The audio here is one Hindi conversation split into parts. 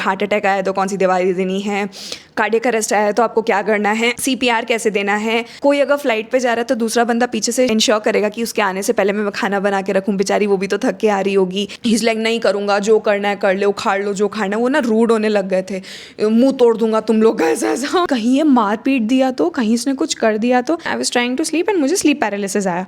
हार्ट अटैक आया तो कौन सी दवाई देनी है, कार्डियक अरेस्ट आया तो आपको क्या करना है, CPR कैसे देना है। कोई अगर फ्लाइट पे जा रहा है तो दूसरा बंदा पीछे से इंश्योर करेगा कि उसके आने से पहले मैं खाना बना के रखूं, बेचारी वो भी तो थक के आ रही होगी। हिज लाइक नहीं करूंगा, जो करना है कर ले, उखाड़ लो जो खाना है। वो ना रूड होने लग गए थे, मुंह तोड़ दूंगा तुम लोग का ऐसा। कहीं ये मार पीट दिया तो, कहीं इसने कुछ कर दिया तो। I was trying to sleep and मुझे स्लीप पैरालिसिस आया।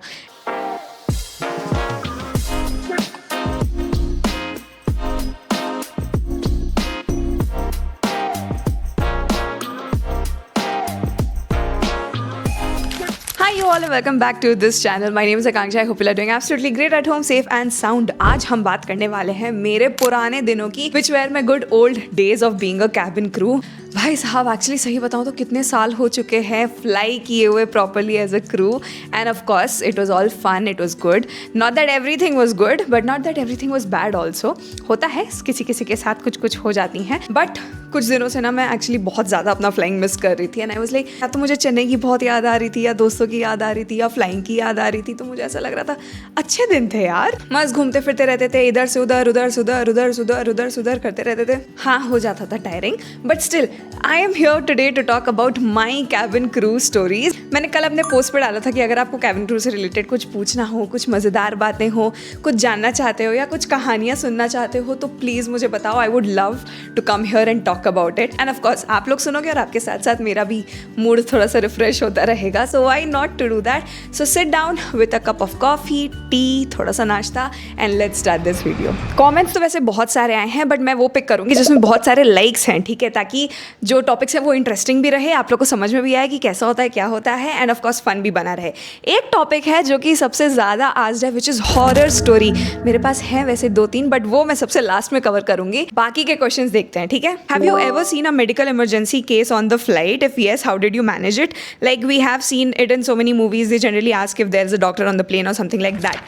Hi you all and welcome back to this channel. My name is Akanksha. I hope you are doing absolutely great at home, safe and sound. आज हम बात करने वाले हैं मेरे पुराने दिनों की, which were my good old days of being a cabin crew. भाई साहब एक्चुअली सही बताऊँ तो कितने साल हो चुके हैं फ्लाई किए हुए properly as a crew, and of course it was all fun, it was good. Not that everything was good but not that everything was bad also. होता है किसी किसी के साथ, कुछ कुछ हो जाती हैं. बट कुछ दिनों से ना मैं एक्चुअली बहुत ज़्यादा अपना फ्लाइंग मिस कर रही थी. एंड आई वाज लाइक, या तो मुझे चेन्नई की बहुत याद आ रही थी, या दोस्तों की याद आ रही थी, या फ्लाइंग की याद आ रही थी. तो मुझे ऐसा लग रहा था अच्छे दिन थे यार, मस्त घूमते फिरते रहते थे, इधर से उधर, उधर से उधर, उधर से उधर, उधर से उधर करते रहते थे. हाँ हो जाता था tiring, but still I am here today to talk about my cabin crew stories. मैंने कल अपने पोस्ट पे डाला था कि अगर आपको कैबिन क्रू से रिलेटेड कुछ पूछना हो, कुछ मज़ेदार बातें हो, कुछ जानना चाहते हो या कुछ कहानियाँ सुनना चाहते हो तो प्लीज़ मुझे बताओ. I would love to come here and talk about it. And of course आप लोग सुनोगे और आपके साथ साथ मेरा भी मूड थोड़ा सा रिफ्रेश होता रहेगा. So why not to do that. So sit down with a cup of coffee, tea, थोड़ा सा नाश्ता and let's start this video. Comments तो वैसे बहुत सारे आए हैं बट मैं वो पिक करूँगी जिसमें बहुत सारे लाइक्स हैं, ठीक है, ताकि जो टॉपिक्स है वो इंटरेस्टिंग भी रहे, आप लोग को समझ में भी आए कि कैसा होता है, क्या होता है, एंड ऑफ कोर्स फन भी बना रहे. एक टॉपिक है जो कि सबसे ज़्यादा आस्क्ड है, विच इज़ हॉरर स्टोरी. मेरे पास है वैसे 2-3 बट वो मैं सबसे लास्ट में कवर करूंगी. बाकी के क्वेश्चंस देखते हैं, ठीक है. Have you ever seen a medical emergency case on the flight? If yes, how did you manage it? Like we have seen it in so many movies. They generally ask if there is a doctor on the plane और समथिंग लाइक दैट.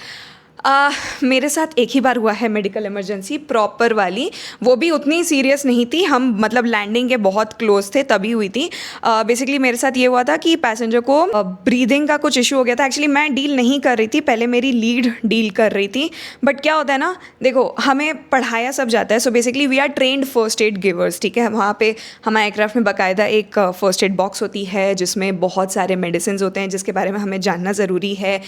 मेरे साथ एक ही बार हुआ है मेडिकल इमरजेंसी, प्रॉपर वाली. वो भी उतनी सीरियस नहीं थी, हम मतलब लैंडिंग के बहुत क्लोज थे तभी हुई थी. बेसिकली मेरे साथ ये हुआ था कि पैसेंजर को ब्रीदिंग का कुछ इशू हो गया था. एक्चुअली मैं डील नहीं कर रही थी, पहले मेरी लीड डील कर रही थी. बट क्या होता है ना, देखो हमें पढ़ाया सब जाता है. So basically we are trained first aid givers, ठीक है. वहाँ पे हमारे एयरक्राफ्ट में बाकायदा एक फर्स्ट एड बॉक्स होती है जिसमें बहुत सारे मेडिसिन होते हैं जिसके बारे में हमें जानना ज़रूरी है.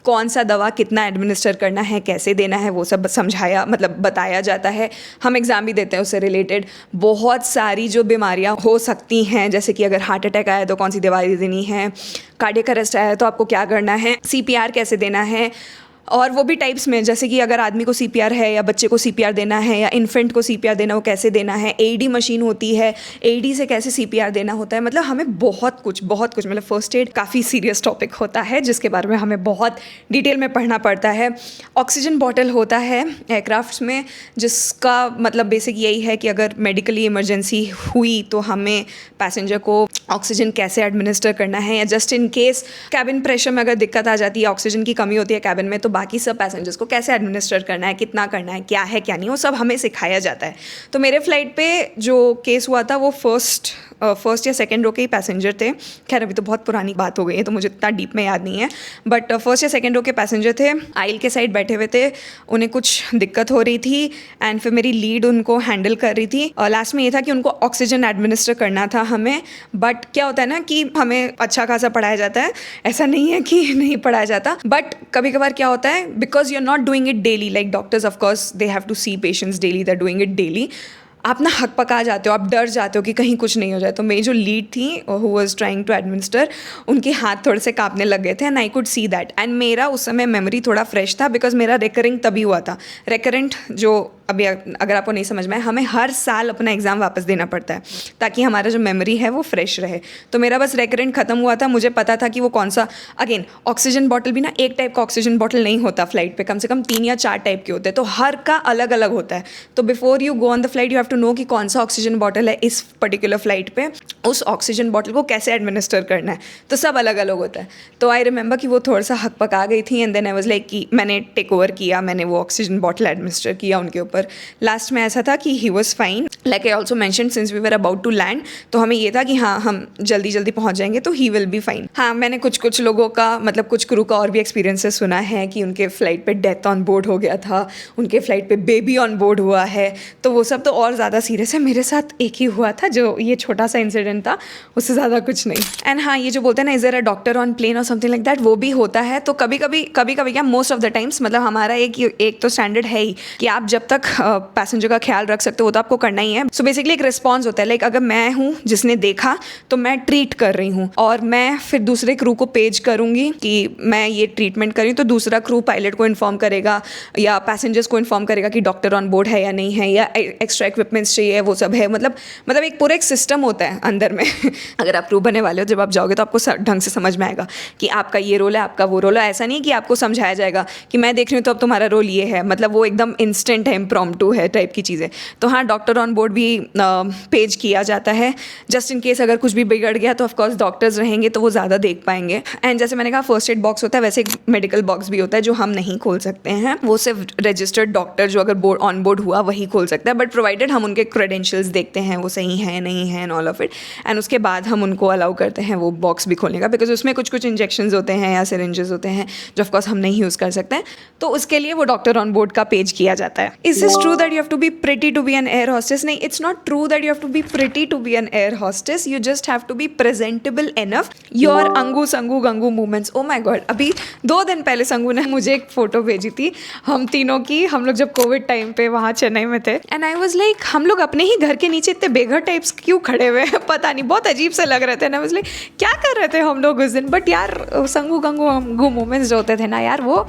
कौन सा दवा कितना एडमिनिस्टर करना है, कैसे देना है, वो सब समझाया मतलब बताया जाता है. हम एग्ज़ाम भी देते हैं उससे रिलेटेड. बहुत सारी जो बीमारियां हो सकती हैं, जैसे कि अगर हार्ट अटैक आया तो कौन सी दवाई देनी है, कार्डियक अरेस्ट आया तो आपको क्या करना है, CPR कैसे देना है. और वो भी टाइप्स में, जैसे कि अगर आदमी को CPR है या बच्चे को CPR देना है या इन्फेंट को CPR देना, वो कैसे देना है. AED मशीन होती है, AED से कैसे CPR देना होता है. मतलब हमें बहुत कुछ मतलब फर्स्ट एड काफ़ी सीरियस टॉपिक होता है जिसके बारे में हमें बहुत डिटेल में पढ़ना पड़ता है. ऑक्सीजन बॉटल होता है एयरक्राफ्ट्स में, जिसका मतलब बेसिक यही है कि अगर मेडिकली इमरजेंसी हुई तो हमें पैसेंजर को ऑक्सीजन कैसे एडमिनिस्टर करना है, या just in case cabin pressure में अगर दिक्कत आ जाती है, ऑक्सीजन की कमी होती है कैबिन में, तो बाकी सब पैसेंजर्स को कैसे एडमिनिस्टर करना है, कितना करना है, क्या है क्या नहीं, वो सब हमें सिखाया जाता है. तो मेरे फ्लाइट पे जो केस हुआ था वो फर्स्ट या सेकंड रो के ही पैसेंजर थे. खैर अभी तो बहुत पुरानी बात हो गई है तो मुझे इतना डीप में याद नहीं है, बट फर्स्ट या सेकंड रो के पैसेंजर थे, आइल के साइड बैठे हुए थे. उन्हें कुछ दिक्कत हो रही थी एंड फिर मेरी लीड उनको हैंडल कर रही थी. लास्ट में ये था कि उनको ऑक्सीजन एडमिनिस्टर करना था हमें. बट क्या होता है ना कि हमें अच्छा खासा पढ़ाया जाता है, ऐसा नहीं है कि नहीं पढ़ाया जाता. बट कभी कभार क्या होता है, because you are not doing it daily, like doctors of course they have to see patients daily, they are doing it daily. आप ना हक पका जाते हो, आप डर जाते हो कि कहीं कुछ नहीं हो जाए. तो मेरी जो लीड थी who was trying to administer, उनके हाथ थोड़े से कांपने लग गए थे and I could see that. एंड मेरा उस समय मेमोरी थोड़ा फ्रेश था बिकॉज मेरा रिकरिंग तभी हुआ था. रिकरेंट जो अभी अगर आपको नहीं समझ में आए, हमें हर साल अपना एग्ज़ाम वापस देना पड़ता है ताकि हमारा जो मेमोरी है वो फ्रेश रहे. तो मेरा बस रिकरेंट ख़त्म हुआ था. मुझे पता था कि वो कौन सा, अगेन ऑक्सीजन बॉटल भी ना एक टाइप का ऑक्सीजन बॉटल नहीं होता फ्लाइट पे, कम से कम 3 या 4 टाइप के होते हैं. तो हर का अलग अलग होता है. तो before you go on the flight you have to know कि कौन सा ऑक्सीजन बॉटल है इस पर्टिकुलर फ्लाइट पे, उस ऑक्सीजन बॉटल को कैसे एडमिनिस्टर करना है. तो सब अलग अलग होता है. तो आई रिमेंबर कि वो थोड़ा सा हक पका गई थी and then I was like कि मैंने टेक ओवर किया, मैंने वो ऑक्सीजन बॉटल एडमिनिस्टर किया उनके ऊपर. ऊपर। लास्ट में ऐसा था कि he was fine, like I also mention since we were about to land, तो हमें ये था कि हाँ हम जल्दी जल्दी पहुँच जाएंगे तो ही विल बी फाइन। हाँ, मैंने कुछ लोगों का मतलब कुछ क्रू का और भी एक्सपीरियंसेस सुना है कि उनके फ़्लाइट पे डेथ ऑन बोर्ड हो गया था, उनके फ़्लाइट पे बेबी ऑन बोर्ड हुआ है, तो वो सब तो और ज़्यादा सीरियस है। मेरे साथ एक ही हुआ था जो ये छोटा सा इंसिडेंट था, उससे ज़्यादा कुछ नहीं। एंड हाँ, ये जो बोलते हैं ना is there a doctor on plane और समथिंग लाइक दैट, वो भी होता है। तो कभी कभी क्या मोस्ट ऑफ द टाइम्स मतलब हमारा एक तो स्टैंडर्ड है ही कि आप जब तक पैसेंजर का ख्याल रख सकते हो वो तो आपको करना ही है। सो बेसिकली एक रिस्पॉन्स होता है, लाइक अगर मैं हूँ जिसने देखा तो मैं ट्रीट कर रही हूँ और मैं फिर दूसरे क्रू को पेज करूँगी कि मैं ये ट्रीटमेंट करी, तो दूसरा क्रू पायलट को इन्फॉर्म करेगा या पैसेंजर्स को इन्फॉर्म करेगा कि डॉक्टर ऑन बोर्ड है या नहीं है, या एक्स्ट्रा इक्विपमेंट्स चाहिए, वो सब है। मतलब एक पूरा एक सिस्टम होता है अंदर में। अगर आप क्रू बनने वाले हो, जब आप जाओगे तो आपको ढंग से समझ में आएगा कि आपका ये रोल है, आपका वो रोल है। ऐसा नहीं कि आपको समझाया जाएगा कि मैं देख रही हूँ तो अब तुम्हारा रोल ये है, मतलब वो एकदम इंस्टेंट है, इम्प्रॉम्प्टू है टाइप की चीज़ें। तो हाँ, डॉक्टर ऑन बोर्ड भी पेज किया जाता है जस्ट इन केस अगर कुछ भी बिगड़ गया तो ऑफकोर्स डॉक्टर्स रहेंगे तो वो ज़्यादा देख पाएंगे। एंड जैसे मैंने कहा फर्स्ट एड बॉक्स होता है, वैसे एक मेडिकल बॉक्स भी होता है जो हम नहीं खोल सकते हैं, वो सिर्फ रजिस्टर्ड डॉक्टर जो अगर बोर्ड ऑन बोर्ड हुआ वही खोल सकता है, बट प्रोवाइडेड हम उनके क्रेडेंशियल्स देखते हैं वो सही है नहीं है and all of it, and उसके बाद हम उनको अलाउ करते हैं वो बॉक्स भी खोलने का, बिकॉज उसमें कुछ इंजेक्शंस होते हैं या सिरिंजेस होते हैं जो ऑफकोर्स हम नहीं यूज़ कर सकते हैं, तो उसके लिए वो डॉक्टर ऑन बोर्ड का पेज किया जाता है। Is this true that you have to be pretty to be an air hostess? नहीं, it's not true that you have to be pretty to be an air hostess, you just have to be presentable enough. Your अंगू संगू गंगू मूवमेंट्स, ओ माय गॉड, अभी 2 दिन पहले संगू ने मुझे एक फ़ोटो भेजी थी हम तीनों की, हम लोग जब कोविड टाइम पे वहाँ चेन्नई में थे, एंड आई वाज लाइक हम लोग अपने ही घर के नीचे इतने बेघर टाइप्स क्यों खड़े हुए हैं, पता नहीं, बहुत अजीब से लग रहे थे ना। आई वाज लाइक क्या कर रहे थे हम लोग उस दिन, बट यार संगू गंगू मोमेंट्स जो होते थे ना यार, वो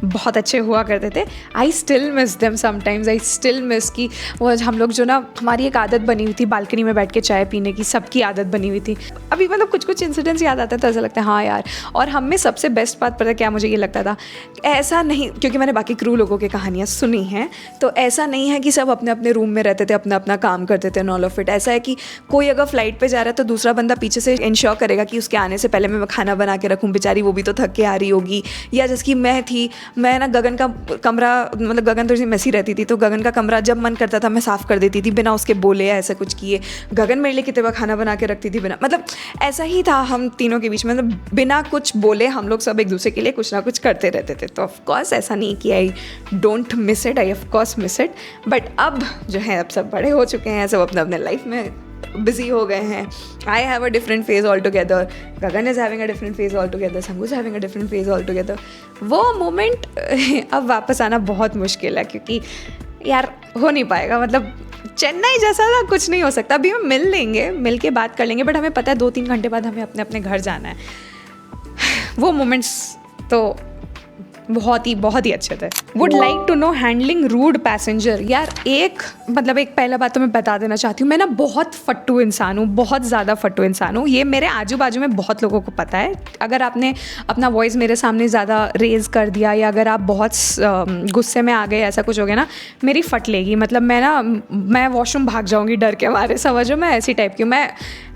बहुत अच्छे हुआ करते थे। I still miss them sometimes, I still miss कि वो हम लोग जो ना, हमारी एक आदत बनी हुई थी बालकनी में बैठ के चाय पीने की, सबकी आदत बनी हुई थी। अभी मतलब कुछ इंसिडेंट्स याद आते हैं तो ऐसा लगता है हाँ यार। और हम में सबसे बेस्ट बात पता है क्या मुझे ये लगता था, ऐसा नहीं, क्योंकि मैंने बाकी क्रू लोगों की कहानियाँ सुनी हैं, तो ऐसा नहीं है कि सब अपने अपने रूम में रहते थे, अपना अपना काम करते थे, ऑल ऑफ इट। ऐसा है कि कोई अगर फ्लाइट पर जा रहा है तो दूसरा बंदा पीछे से इंश्योर करेगा कि उसके आने से पहले मैं खाना बना के रखूँ, बेचारी वो भी तो थक के आ रही होगी। या जैसे कि मैं ना गगन का कमरा, मतलब गगन थोड़ी सी मेसी रहती थी, तो गगन का कमरा जब मन करता था मैं साफ़ कर देती थी बिना उसके बोले या ऐसा कुछ किए। गगन मेरे लिए कितने बार खाना बना के रखती थी बिना, मतलब ऐसा ही था हम तीनों के बीच में, मतलब बिना कुछ बोले हम लोग सब एक दूसरे के लिए कुछ ना कुछ करते रहते थे। तो ऑफकोर्स ऐसा नहीं कि I don't miss it, I of course miss it, but अब जो है अब सब बड़े हो चुके हैं, सब अपने अपने लाइफ में बिजी हो गए हैं। I have a different phase all together, Gagan is having a different phase all together, Sangu is having a different phase all together. वो मोमेंट अब वापस आना बहुत मुश्किल है, क्योंकि यार हो नहीं पाएगा, मतलब चेन्नई जैसा ना कुछ नहीं हो सकता। अभी हम मिल लेंगे, मिल के बात कर लेंगे, बट हमें पता है 2-3 घंटे बाद हमें अपने अपने घर जाना है। वो मोमेंट्स तो बहुत ही अच्छे थे। Would like to know handling rude passenger. यार एक पहला बात तो मैं बता देना चाहती हूँ, मैं ना बहुत फट्टू इंसान हूँ, बहुत ज़्यादा फट्टू इंसान हूँ। ये मेरे आजू बाजू में बहुत लोगों को पता है। अगर आपने अपना वॉइस मेरे सामने ज़्यादा रेज़ कर दिया या अगर आप बहुत गुस्से में आ गए, ऐसा कुछ हो गया ना, मेरी फट लेगी। मतलब मैं वॉशरूम भाग जाऊँगी डर के मारे, समझो। मैं ऐसी टाइप की, मैं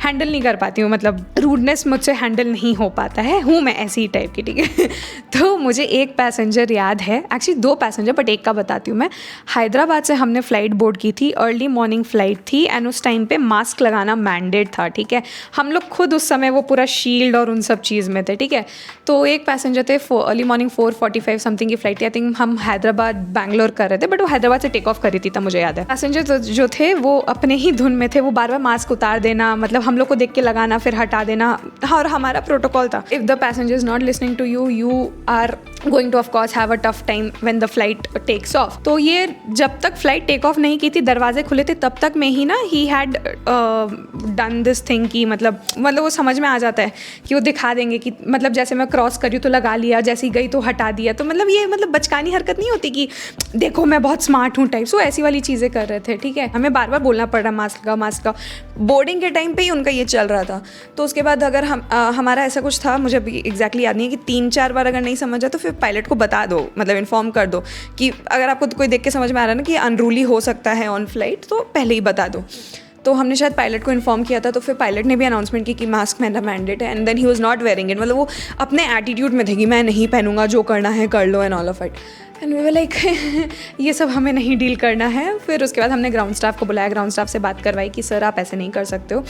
हैंडल नहीं कर पाती हूँ, मतलब रूडनेस मुझसे हैंडल नहीं हो पाता है, हूँ मैं ऐसी टाइप की, ठीक है। तो मुझे एक पैसेंजर याद है, एक्चुअली 2 पैसेंजर, बट एक का बताती हूँ मैं। हैदराबाद से हमने फ़्लाइट बोर्ड की थी, अर्ली मॉर्निंग फ़्लाइट थी, एंड उस टाइम पे मास्क लगाना मैंडेट था, ठीक है। हम लोग खुद उस समय वो पूरा शील्ड और उन सब चीज़ में थे, ठीक है। तो एक पैसेंजर थे, अर्ली मॉर्निंग 4:45 समथिंग की फ़्लाइट थी, आई थिंक हम हैदराबाद बैंगलोर कर रहे थे, बट वो हैदराबाद से टेक ऑफ करी थी, तब मुझे याद है। पैसेंजर जो थे वो अपने ही धुन में थे, वो बार बार मास्क उतार देना, मतलब हम लोग को देख के लगाना फिर हटा देना, और हमारा प्रोटोकॉल था, if the passenger is not listening to you, you are going to of course have a tough time when the flight takes off. तो ये जब तक फ्लाइट टेक ऑफ नहीं की थी, दरवाजे खुले थे, तब तक में ही ना he had done this thing की मतलब वो समझ में आ जाता है कि वो दिखा देंगे कि मतलब जैसे मैं क्रॉस करी तो लगा लिया, जैसी गई तो हटा दिया। तो मतलब ये बचकानी हरकत नहीं होती कि देखो मैं बहुत स्मार्ट हूँ टाइप। सो ऐसी वाली चीज़ें कर रहे थे, ठीक है। हमें बार बार बोलना पड़ रहा मास्क का। बोर्डिंग के टाइम पे ही उनका ये चल रहा था। तो उसके बाद अगर हमारा ऐसा कुछ था, मुझे अभी एग्जैक्टली याद नहीं है, कि 3-4 बार अगर नहीं समझा तो फिर पायलट को बता दो, मतलब इन्फॉर्म कर दो कि अगर आपको कोई देख के समझ में आ रहा है ना कि अनरूली हो सकता है ऑन फ्लाइट, तो पहले ही बता दो। तो हमने शायद पायलट को इन्फॉर्म किया था, तो फिर पायलट ने भी अनाउंसमेंट की कि मास्क पहनना मैंडेट है, and then he was not wearing it. मतलब वो अपने एटीट्यूड में थे कि मैं नहीं पहनूंगा, जो करना है कर लो and all of it. And we were like ये सब हमें नहीं डील करना है। फिर उसके बाद हमने ग्राउंड स्टाफ को बुलाया, ग्राउंड स्टाफ से बात करवाई कि सर आप ऐसे नहीं कर सकते हो।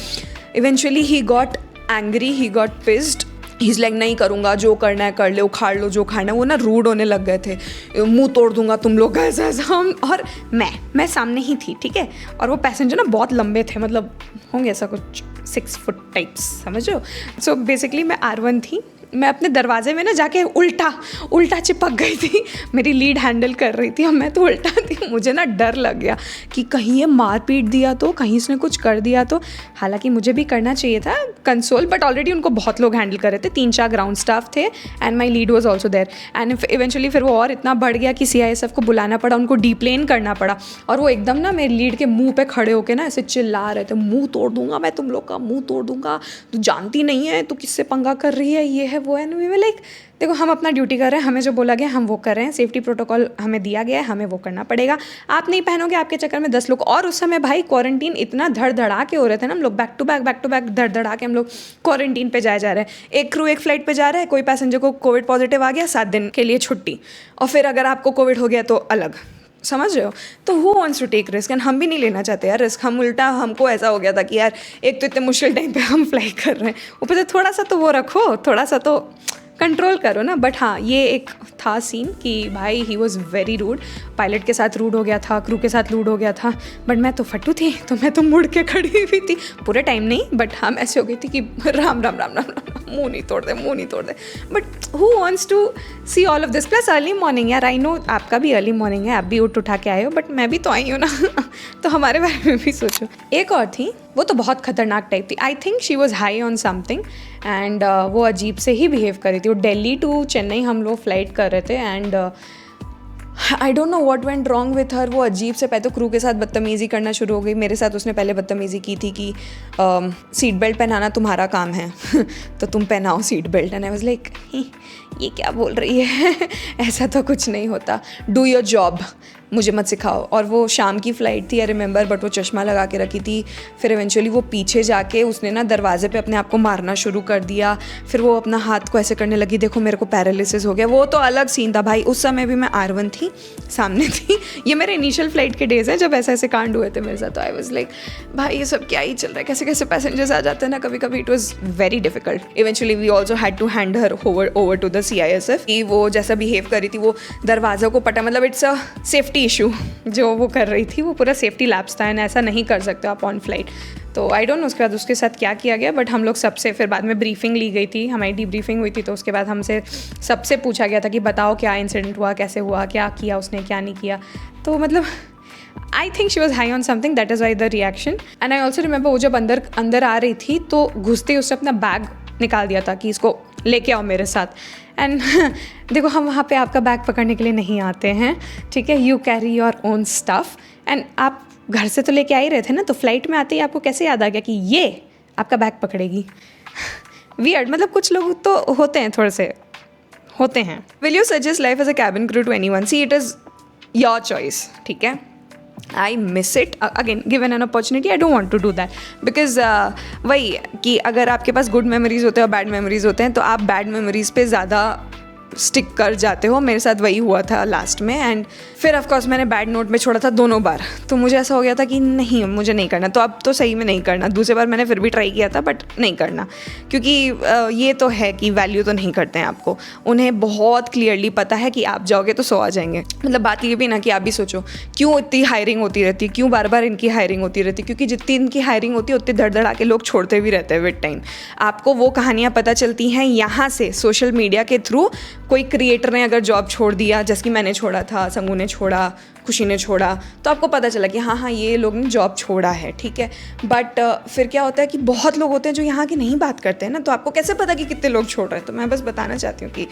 Eventually he got angry, he got pissed, he is like नहीं करूँगा, जो करना है कर लो, उखाड़ लो जो खाना है। वो ना रूड होने लग गए थे, मुंह तोड़ दूंगा तुम लोग का, ऐसा ऐसा। और मैं सामने ही थी, ठीक है, और वो पैसेंजर ना बहुत लंबे थे, मतलब होंगे ऐसा कुछ 6 फुट टाइप्स, समझ लो। सो बेसिकली मैं R1 थी, मैं अपने दरवाजे में ना जाके उल्टा चिपक गई थी। मेरी लीड हैंडल कर रही थी और मैं तो उल्टा थी। मुझे ना डर लग गया कि कहीं ये मार पीट दिया तो, कहीं इसने कुछ कर दिया तो। हालांकि मुझे भी करना चाहिए था कंसोल, बट ऑलरेडी उनको बहुत लोग हैंडल कर रहे थे, 3-4 ग्राउंड स्टाफ थे and my lead was also there. And eventually फिर वो और इतना बढ़ गया कि CISF को बुलाना पड़ा, उनको डीप्लेन करना पड़ा। और वो एकदम ना मेरी लीड के मुँह पर खड़े होकर ना ऐसे चिल्ला रहे थे, मुँह तोड़ दूंगा मैं, तुम लोग का मुँह तोड़ दूंगा, तू जानती नहीं है, तू किससे पंगा कर रही है, ये है वो है। वी वर लाइक देखो हम अपना ड्यूटी कर रहे हैं, हमें जो बोला गया हम वो कर रहे हैं, सेफ्टी प्रोटोकॉल हमें दिया गया है, हमें वो करना पड़ेगा। आप नहीं पहनोगे, आपके चक्कर में 10 लोग। और उस समय भाई क्वारंटीन इतना धड़ के हो रहे थे ना, हम लोग बैक टू बैक धड़ के हम लोग क्वारंटीन पे जाए जा रहे हैं। एक क्रू एक फ्लाइट पे जा रहा है, कोई पैसेंजर को कोविड पॉजिटिव आ गया, 7 दिन के लिए छुट्टी, और फिर अगर आपको कोविड हो गया तो अलग, समझ रहे हो। तो who wants to take risk, and हम भी नहीं लेना चाहते यार रिस्क। हम उल्टा, हमको ऐसा हो गया था कि यार एक तो इतने मुश्किल टाइम पे हम फ्लाई कर रहे हैं, ऊपर से थोड़ा सा तो वो रखो, थोड़ा सा तो कंट्रोल करो ना। बट हाँ, ये एक था सीन कि भाई he was very rude. Pilot के साथ रूड हो गया था, क्रू के साथ रूड हो गया था, बट मैं तो फट्टू थी, तो मैं तो मुड़ के खड़ी हुई थी पूरे टाइम नहीं, बट हम ऐसे हो गई थी कि राम राम राम राम राम, मुँह नहीं तोड़ दे। But who wants to see all of this, plus early morning. यार आई नो आपका भी अर्ली मॉर्निंग है, आप भी उठा के आए हो, बट मैं भी तो आई हूँ ना तो हमारे बारे में भी सोचो। एक और थी, वो तो बहुत खतरनाक टाइप थी। I think she was high on something and वो अजीब से ही बिहेव कर रही थी। वो दिल्ली टू चेन्नई हम लोग फ्लाइट कर रहे थे and I don't know what went wrong with her. वो अजीब से पहले तो क्रू के साथ बदतमीज़ी करना शुरू हो गई। मेरे साथ उसने पहले बदतमीज़ी की थी कि सीट बेल्ट पहनाना तुम्हारा काम है तो तुम पहनाओ seat belt. And I was like ये क्या बोल रही है ऐसा तो कुछ नहीं होता, डू योर जॉब, मुझे मत सिखाओ। और वो शाम की फ़्लाइट थी, आई रिमेंबर, बट वो चश्मा लगा के रखी थी। फिर इवेंचुअली वो पीछे जाके उसने ना दरवाजे पे अपने आप को मारना शुरू कर दिया। फिर वो अपना हाथ को ऐसे करने लगी, देखो मेरे को पैरालिसिस हो गया। वो तो अलग सीन था भाई। उस समय भी मैं R1 थी, सामने थी। ये मेरे इनिशियल फ्लाइट के डेज़ हैं जब ऐसे ऐसे कांड हुए थे मेरे साथ। तो आई वाज लाइक भाई ये सब क्या ही चल रहा है, कैसे कैसे पैसेंजर्स आ जाते हैं ना कभी कभी। It was very difficult. Eventually we also had to hand her over to the CISF कि वो जैसा बिहेव करी थी, वो दरवाज़ों को पटा, मतलब इट्स अ सेफ्टी इशू जो वो कर रही थी, वो पूरा सेफ्टी लैप्स था एंड ऐसा नहीं कर सकते आप ऑन फ्लाइट। तो आई डोंट नो उसके बाद उसके साथ क्या किया गया, बट हम लोग सबसे फिर बाद में ब्रीफिंग ली गई थी, हमारी डीब्रीफिंग हुई थी। तो उसके बाद हमसे सबसे पूछा गया था कि बताओ क्या इंसिडेंट हुआ, कैसे हुआ, क्या किया उसने, क्या नहीं किया। तो मतलब I think she was high on something, that is why the reaction. And I also remember वो जब अंदर आ रही थी तो घुसते ही उसने अपना बैग निकाल दिया था कि इसको लेके आओ मेरे साथ। एंड देखो हम वहाँ पे आपका बैग पकड़ने के लिए नहीं आते हैं, ठीक है, you carry your own stuff. And आप घर से तो लेके आ ही रहे थे ना, तो फ्लाइट में आते ही आपको कैसे याद आ गया कि ये आपका बैग पकड़ेगी। वियर्ड, मतलब कुछ लोग तो होते हैं, थोड़े से होते हैं। Will you suggest life as a cabin crew to anyone? See it is your choice, ठीक है। I miss it again, given an opportunity I don't want to do that because वही कि अगर आपके पास गुड मेमोरीज होते हैं और बैड मेमोरीज होते हैं तो आप बैड मेमोरीज पे ज़्यादा स्टिक कर जाते हो। मेरे साथ वही हुआ था लास्ट में। एंड फिर ऑफकोर्स मैंने बैड नोट में छोड़ा था दोनों बार, तो मुझे ऐसा हो गया था कि नहीं मुझे नहीं करना। तो अब तो सही में नहीं करना। दूसरे बार मैंने फिर भी ट्राई किया था बट नहीं करना, क्योंकि ये तो है कि वैल्यू तो नहीं करते हैं आपको। उन्हें बहुत क्लियरली पता है कि आप जाओगे तो 100 आ जाएंगे। मतलब बात ये भी ना कि आप भी सोचो क्यों इतनी हायरिंग होती रहती है, क्यों बार बार इनकी हायरिंग होती रहती है, क्योंकि जितनी इनकी हायरिंग होती है उतनी धड़ के लोग छोड़ते भी रहते हैं विद टाइम। आपको वो कहानियाँ पता चलती हैं यहाँ से, सोशल मीडिया के थ्रू। कोई क्रिएटर ने अगर जॉब छोड़ दिया, जैसे कि मैंने छोड़ा था, संगू ने छोड़ा, खुशी ने छोड़ा, तो आपको पता चला कि हाँ ये लोग ने जॉब छोड़ा है, ठीक है। बट फिर क्या होता है कि बहुत लोग होते हैं जो यहाँ की नहीं बात करते हैं ना, तो आपको कैसे पता कि कितने लोग छोड़ रहे हैं। तो मैं बस बताना चाहती हूँ कि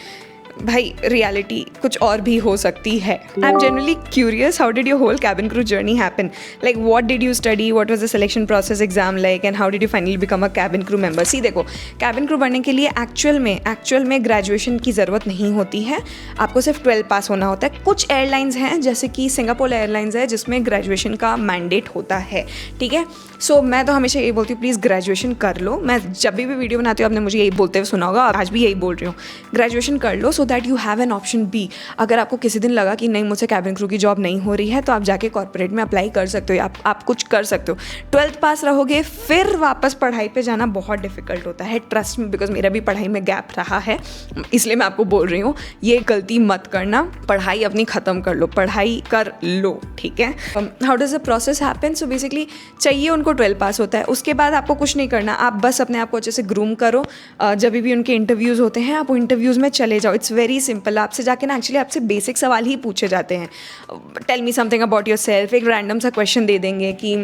भाई रियलिटी कुछ और भी हो सकती है. I am generally curious, how did your whole cabin crew journey happen? Like what did you study, what was the selection process exam like, and how did you finally become a cabin crew member? सी देखो, cabin crew बनने के लिए एक्चुअल में ग्रेजुएशन की ज़रूरत नहीं होती है, आपको सिर्फ 12 पास होना होता है. कुछ एयरलाइंस हैं जैसे कि सिंगापुर एयरलाइंस है जिसमें ग्रेजुएशन का मैंडेट होता है, ठीक है. सो मैं तो हमेशा यही बोलती हूँ, प्लीज़ ग्रेजुएशन कर लो. मैं जब भी वीडियो बनाती हूँ आपने मुझे यही बोलते हुए सुना होगा, आज भी यही बोल रही हूँ, ग्रेजुएशन कर लो so that you have an option B. अगर आपको किसी दिन लगा कि नहीं मुझसे कैबिन क्रू की जॉब नहीं हो रही है तो आप जाके कॉर्पोरेट में अप्लाई कर सकते हो, आप कुछ कर सकते हो. 12th पास रहोगे फिर वापस पढ़ाई पे जाना बहुत डिफिकल्ट होता है, ट्रस्ट मी, बिकॉज मेरा भी पढ़ाई में गैप रहा है, इसलिए मैं आपको बोल रही हूँ ये गलती मत करना. पढ़ाई अपनी ख़त्म कर लो, पढ़ाई कर लो, ठीक है. How does the process happen? So basically चाहिए उनको 12 पास होता है, उसके बाद आपको कुछ नहीं करना, आप बस अपने आप को अच्छे से ग्रूम करो. जब भी उनके इंटरव्यूज़ होते हैं आप इंटरव्यूज़ में चले जाओ. It's very simple. आपसे जाके ना एक्चुअली आपसे बेसिक सवाल ही पूछे जाते हैं. Tell me something about yourself, एक रैंडम सा क्वेश्चन दे देंगे कि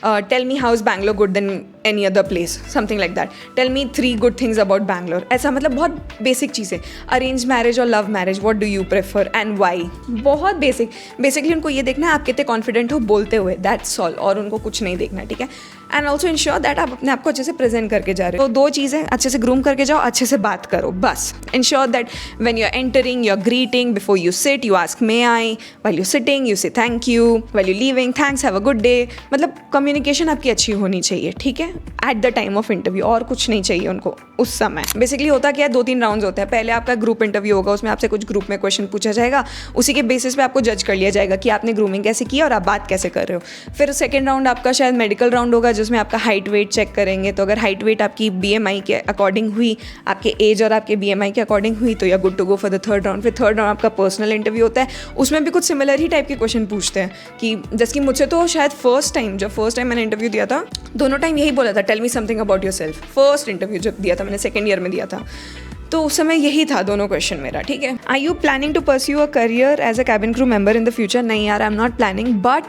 tell me how is Bangalore good then any other place, something like that. Tell me 3 good things about Bangalore. ऐसा मतलब बहुत बेसिक चीज़ें. अरेंज मैरिज और love marriage, what do you prefer and why. बहुत बेसिकली उनको ये देखना है आप कितने कॉन्फिडेंट हो बोलते हुए, दैट्स ऑल. और उनको कुछ नहीं देखना, ठीक है. एंड ऑल्सो इंश्योर दैट आप अपने आप को अच्छे से प्रेजेंट करके जा रहे हो. तो 2 चीज़ें, अच्छे से ग्रूम करके जाओ, अच्छे से बात करो, बस. Ensure that when you are entering you are greeting, before you sit you ask may I, while you sitting you say thank you, while you leaving thanks, have a good day. मतलब कम्युनिकेशन आपकी अच्छी होनी चाहिए, ठीक है, at the time of interview. और कुछ नहीं चाहिए उनको उस समय. बेसिकली होता क्या है, 2-3 राउंड्स होते हैं. पहले आपका ग्रुप इंटरव्यू होगा, उसमें आपसे कुछ ग्रुप में क्वेश्चन पूछा जाएगा, उसी के बेसिस पे आपको जज कर लिया जाएगा कि आपने ग्रूमिंग कैसे की और आप बात कैसे कर रहे हो. फिर सेकंड राउंड आपका शायद मेडिकल राउंड होगा जिसमें आपका हाइट वेट चेक करेंगे. तो अगर हाइट वेट आपकी BMI के अकॉर्डिंग हुई, आपके एज और आपके BMI के अकॉर्डिंग हुई तो you are good to go for the third round. फिर थर्ड राउंड आपका पर्सनल इंटरव्यू होता है, उसमें भी कुछ सिमिलर ही टाइप के क्वेश्चन पूछते हैं कि जैसे कि मुझसे तो शायद फर्स्ट टाइम मैंने इंटरव्यू दिया था, दोनों टाइम यही बोला था, tell me something about yourself. First interview जब दिया था मैंने, सेकेंड ईयर में दिया था, तो उस समय यही था दोनों क्वेश्चन मेरा, ठीक है. Are you planning to pursue a career as a cabin crew member in the future? नहीं यार, I am not planning, but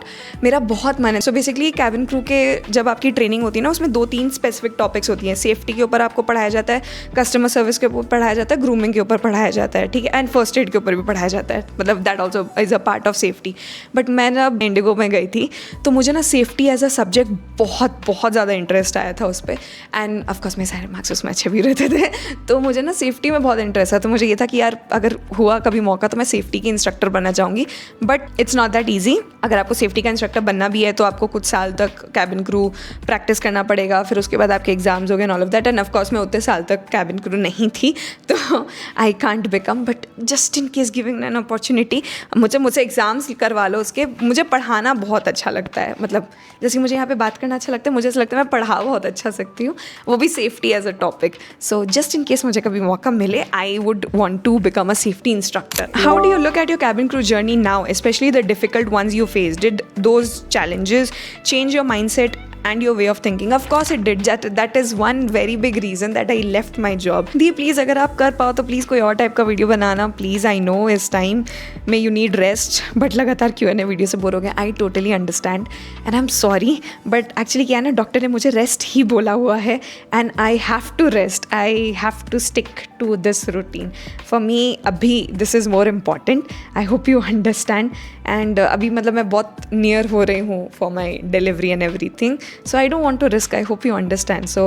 मेरा बहुत मन है. सो बेसिकली कैबिन क्रू के जब आपकी ट्रेनिंग होती है ना, उसमें 2-3 स्पेसिफिक टॉपिक्स होती हैं. सेफ्टी के ऊपर आपको पढ़ाया जाता है, कस्टमर सर्विस के ऊपर पढ़ाया जाता है, ग्रूमिंग के ऊपर पढ़ाया जाता है, ठीक है, एंड फर्स्ट एड के ऊपर भी पढ़ाया जाता है. मतलब that also is a part of safety. But मैं जब इंडिगो में गई थी तो मुझे ना सेफ्टी एज अ सब्जेक्ट बहुत ज़्यादा इंटरेस्ट आया था उस पर. एंड ऑफकोर्स मेरे सारे मार्क्स उसमें अच्छे भी रहते थे, तो मुझे ना सेफ्टी में बहुत इंटरेस्ट. तो मुझे ये था कि यार अगर हुआ कभी मौका तो मैं सेफ्टी की इंस्ट्रक्टर बनना चाहूँगी. But it's not that easy. अगर आपको सेफ्टी का इंस्ट्रक्टर बनना भी है तो आपको कुछ साल तक कैबिन क्रू प्रैक्टिस करना पड़ेगा, फिर उसके बाद आपके एग्जाम्स हो गए and all of that. And of course मैं उतने साल तक कैबिन क्रू नहीं थी तो I can't become, but just in case giving an opportunity, मुझसे एग्जाम्स करवा लो उसके. मुझे पढ़ाना बहुत अच्छा लगता है, मतलब जैसे मुझे यहाँ पे बात करना अच्छा लगता है, मुझे ऐसा लगता है मैं पढ़ा बहुत अच्छा सकती हूँ, वो भी safety as a topic. So just in case मुझे कभी मौका मिले, I would want to become a safety instructor. How do you look at your cabin crew journey now, especially the difficult ones you faced? Did those challenges change your mindset and your way of thinking? Of course it did. That is one very big reason that I left my job. The please अगर आप कर पाओ तो प्लीज़ कोई और टाइप का video banana please. I know इस टाइम में यू नीड रेस्ट, बट लगातार Q&A वीडियो से बोर हो गया. I totally understand and I am sorry, but actually क्या है ना, डॉक्टर ने मुझे रेस्ट ही बोला हुआ है and I have to rest. I have to stick to this routine. For me अभी this is more important. I hope you understand. And अभी मतलब मैं बहुत नियर हो रही हूँ for my delivery and everything. So I don't want to risk. I hope you understand. So